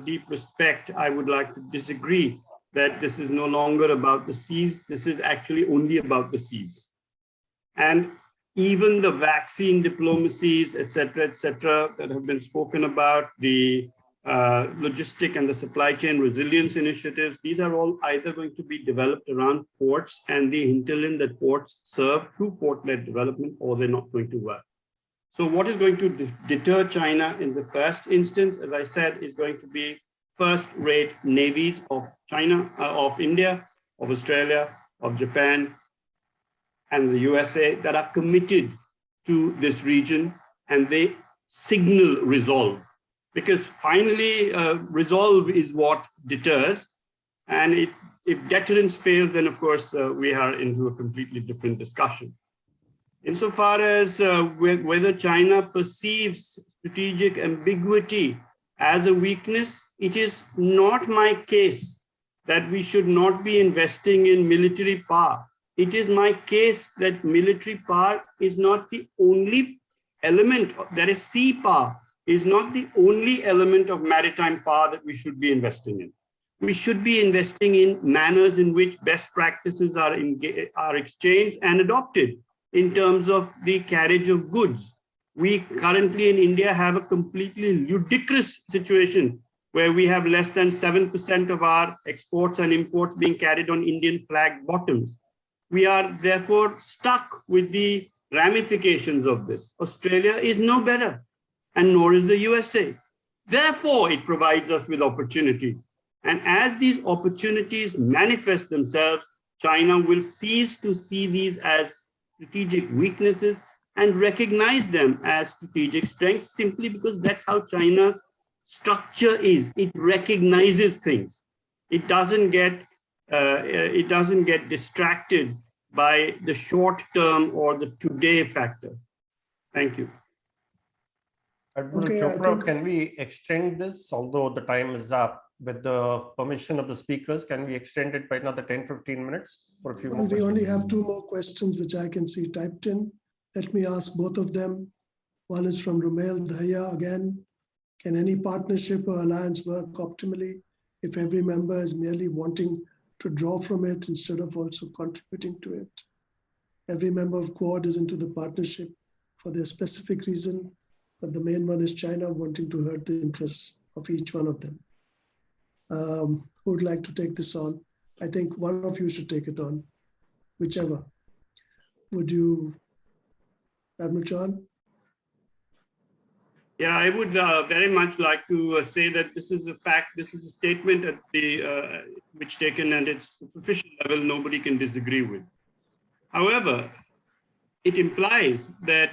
deep respect, I would like to disagree that this is no longer about the seas. This is actually only about the seas. And even the vaccine diplomacies, et cetera, that have been spoken about, the logistic and the supply chain resilience initiatives, these are all either going to be developed around ports and the hinterland that ports serve through port-led development, or they're not going to work. So what is going to deter China in the first instance, as I said, is going to be first-rate navies of China, of India, of Australia, of Japan, and the USA that are committed to this region, and they signal resolve. because finally resolve is what deters. And if deterrence fails, then of course we are into a completely different discussion. Insofar as whether China perceives strategic ambiguity as a weakness, it is not my case that we should not be investing in military power. It is my case that military power is not the only element, that is sea power, is not the only element of maritime power that we should be investing in. We should be investing in manners in which best practices are exchanged and adopted in terms of the carriage of goods. We currently in India have a completely ludicrous situation where we have less than 7% of our exports and imports being carried on Indian flag bottoms. We are therefore stuck with the ramifications of this. Australia is no better, and nor is the USA. Therefore, it provides us with opportunity. And as these opportunities manifest themselves, China will cease to see these as strategic weaknesses and recognize them as strategic strengths, simply because that's how China's structure is. It recognizes things. It doesn't get distracted by the short term or the today factor. Thank you. Admiral Okay, Chopra, can we extend this, although the time is up? With the permission of the speakers, can we extend it by another 10-15 minutes for a few more Well, we questions? only have 2 more questions which I can see typed in. Let me ask both of them. One is from Rumail Dahya again. Can any partnership or alliance work optimally if every member is merely wanting to draw from it instead of also contributing to it? Every member of QUAD is into the partnership for their specific reason, but the main one is China wanting to hurt the interests of each one of them. Who would like to take this on? I think one of you should take it on, whichever. Would you, Admiral Chan? Yeah, I would very much like to say that this is a fact, this is a statement at the which taken at its superficial level, nobody can disagree with. However, it implies that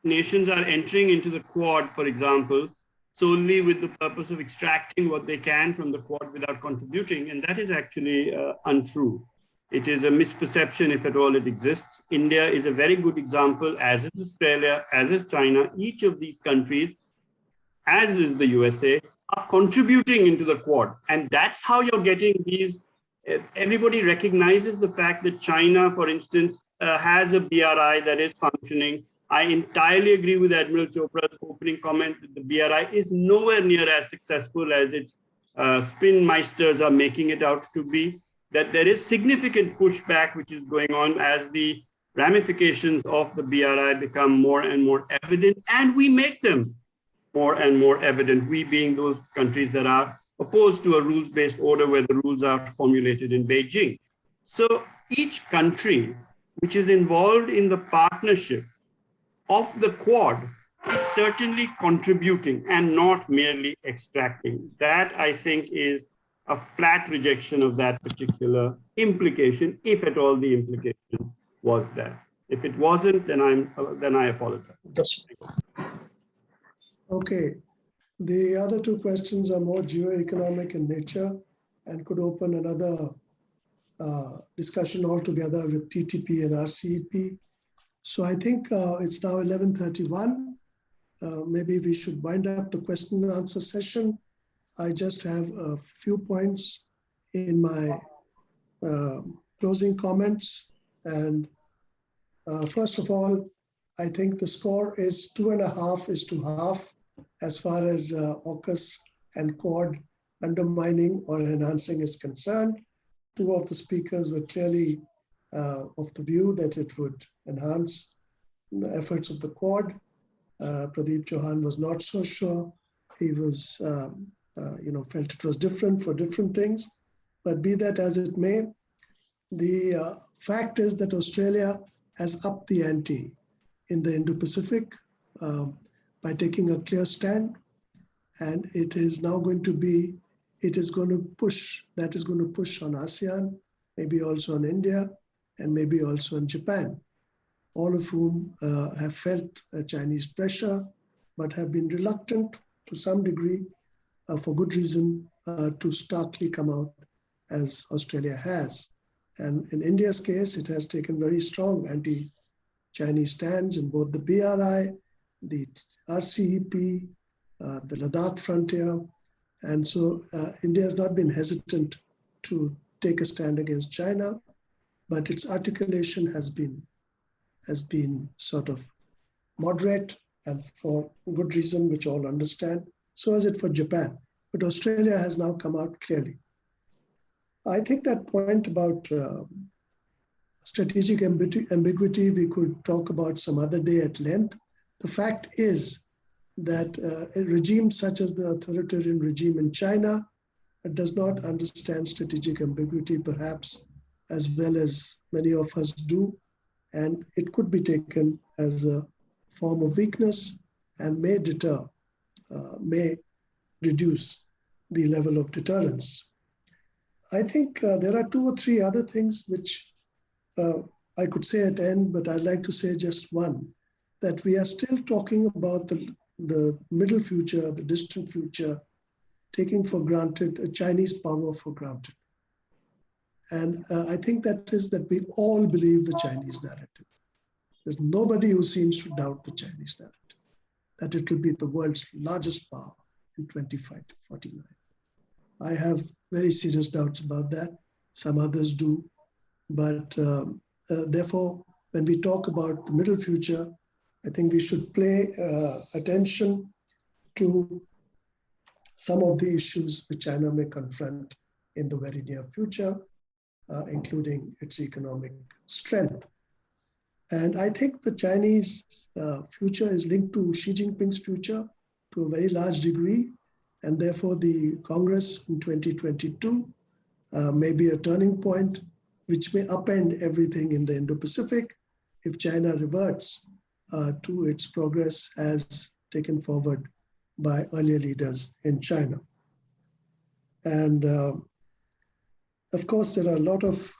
nations are entering into the QUAD, for example, solely with the purpose of extracting what they can from the QUAD without contributing, and that is actually untrue. It is a misperception, if at all it exists. India is a very good example, as is Australia, as is China. Each of these countries, as is the USA, are contributing into the QUAD. And that's how you're getting these. Everybody recognizes the fact that China, for instance, has a BRI that is functioning. I entirely agree with Admiral Chopra's opening comment that the BRI is nowhere near as successful as its spin meisters are making it out to be, that there is significant pushback which is going on as the ramifications of the BRI become more and more evident, and we make them more and more evident, we being those countries that are opposed to a rules-based order where the rules are formulated in Beijing. So each country which is involved in the partnership of the QUAD is certainly contributing and not merely extracting. That, I think, is a flat rejection of that particular implication, if at all the implication was there. If it wasn't, then I apologize. Okay. The other 2 questions are more geo-economic in nature and could open another discussion altogether with TTP and RCEP. So I think it's now 11:31. Maybe we should wind up the question and answer session. I just have a few points in my closing comments. And first of all, I think the score is 2.5-1/2 as far as AUKUS and QUAD undermining or enhancing is concerned. 2 of the speakers were clearly of the view that it would enhance the efforts of the QUAD. Pradeep Chauhan was not so sure. He was, felt it was different for different things. But be that as it may, the fact is that Australia has upped the ante in the Indo-Pacific by taking a clear stand. And it is now going to be, that is going to push on ASEAN, maybe also on India, and maybe also on Japan, all of whom have felt Chinese pressure, but have been reluctant to some degree, for good reason, to starkly come out as Australia has. And in India's case, it has taken very strong anti-Chinese stands in both the BRI, the RCEP, the Ladakh frontier. And so India has not been hesitant to take a stand against China, but its articulation has been sort of moderate and for good reason, which all understand. So is it for Japan. But Australia has now come out clearly. I think that point about strategic ambiguity, we could talk about some other day at length. The fact is that a regime such as the authoritarian regime in China does not understand strategic ambiguity, perhaps as well as many of us do. And it could be taken as a form of weakness and may deter, may reduce the level of deterrence. I think there are 2 or 3 other things which I could say at end, but I'd like to say just one, that we are still talking about the middle future, the distant future, taking for granted a Chinese power for granted. And I think that is that we all believe the Chinese narrative. There's nobody who seems to doubt the Chinese narrative, that it will be the world's largest power in 25 to 49. I have very serious doubts about that. Some others do. But therefore, when we talk about the middle future, I think we should pay attention to some of the issues which China may confront in the very near future, including its economic strength. And I think the Chinese future is linked to Xi Jinping's future to a very large degree. And therefore, the Congress in 2022 may be a turning point, which may upend everything in the Indo-Pacific if China reverts to its progress as taken forward by earlier leaders in China. And of course, there are a lot of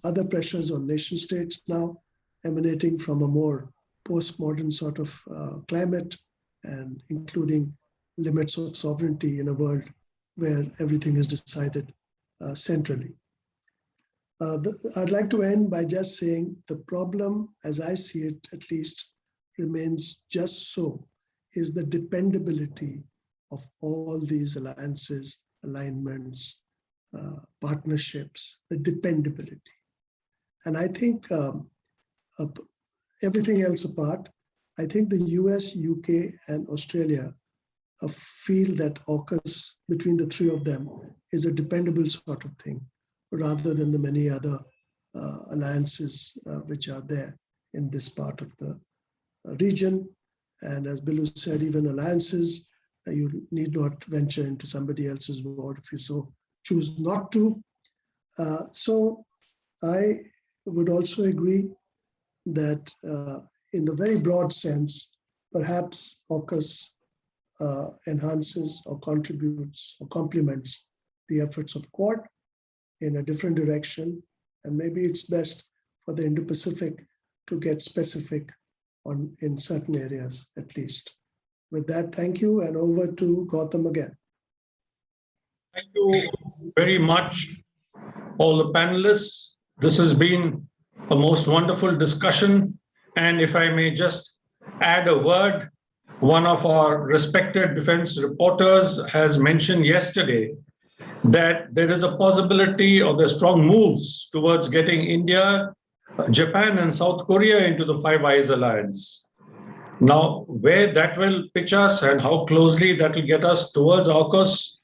other pressures on nation states now emanating from a more postmodern sort of climate, and including limits of sovereignty in a world where everything is decided centrally. I'd like to end by just saying the problem, as I see it at least, remains just so, is the dependability of all these alliances, alignments, partnerships, the dependability. And I think everything else apart, I think the US, UK, and Australia feel that AUKUS between the 3 of them is a dependable sort of thing, rather than the many other alliances which are there in this part of the region. And as Bilu said, even alliances, you need not venture into somebody else's war if you so choose not to. So I would also agree that in the very broad sense, perhaps AUKUS enhances or contributes or complements the efforts of QUAD in a different direction. And maybe it's best for the Indo-Pacific to get specific in certain areas at least. With that, thank you, and over to Gautam again. Thank you very much, all the panelists. This has been a most wonderful discussion. And if I may just add a word, one of our respected defense reporters has mentioned yesterday that there is a possibility of the strong moves towards getting India, Japan, and South Korea into the Five Eyes Alliance. Now, where that will pitch us and how closely that will get us towards AUKUS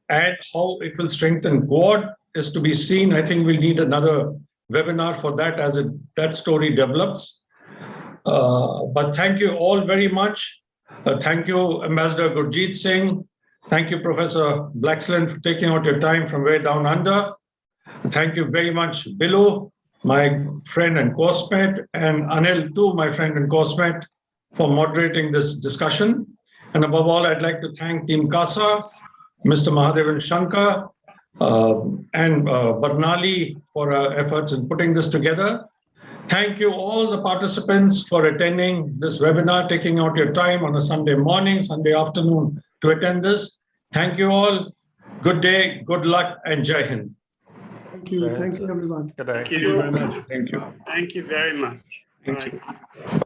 and how it will strengthen QUAD is to be seen. I think we'll need another webinar for that as that story develops. But thank you all very much. Thank you, Ambassador Gurjeet Singh. Thank you, Professor Blaxland, for taking out your time from way down under. Thank you very much, Bilu, my friend and coursemate, and Anil too, my friend and coursemate, for moderating this discussion. And above all, I'd like to thank Team CASA, Mr. Mahadevan Shankar, and Barnali for efforts in putting this together. Thank you all the participants for attending this webinar, taking out your time on a Sunday morning, Sunday afternoon to attend this. Thank you all. Good day, good luck, and Jai Hind. Thank you. Thank you, everyone. Good day. Thank Thank you you. very much. Thank you. Thank you very much. Thank you. Bye.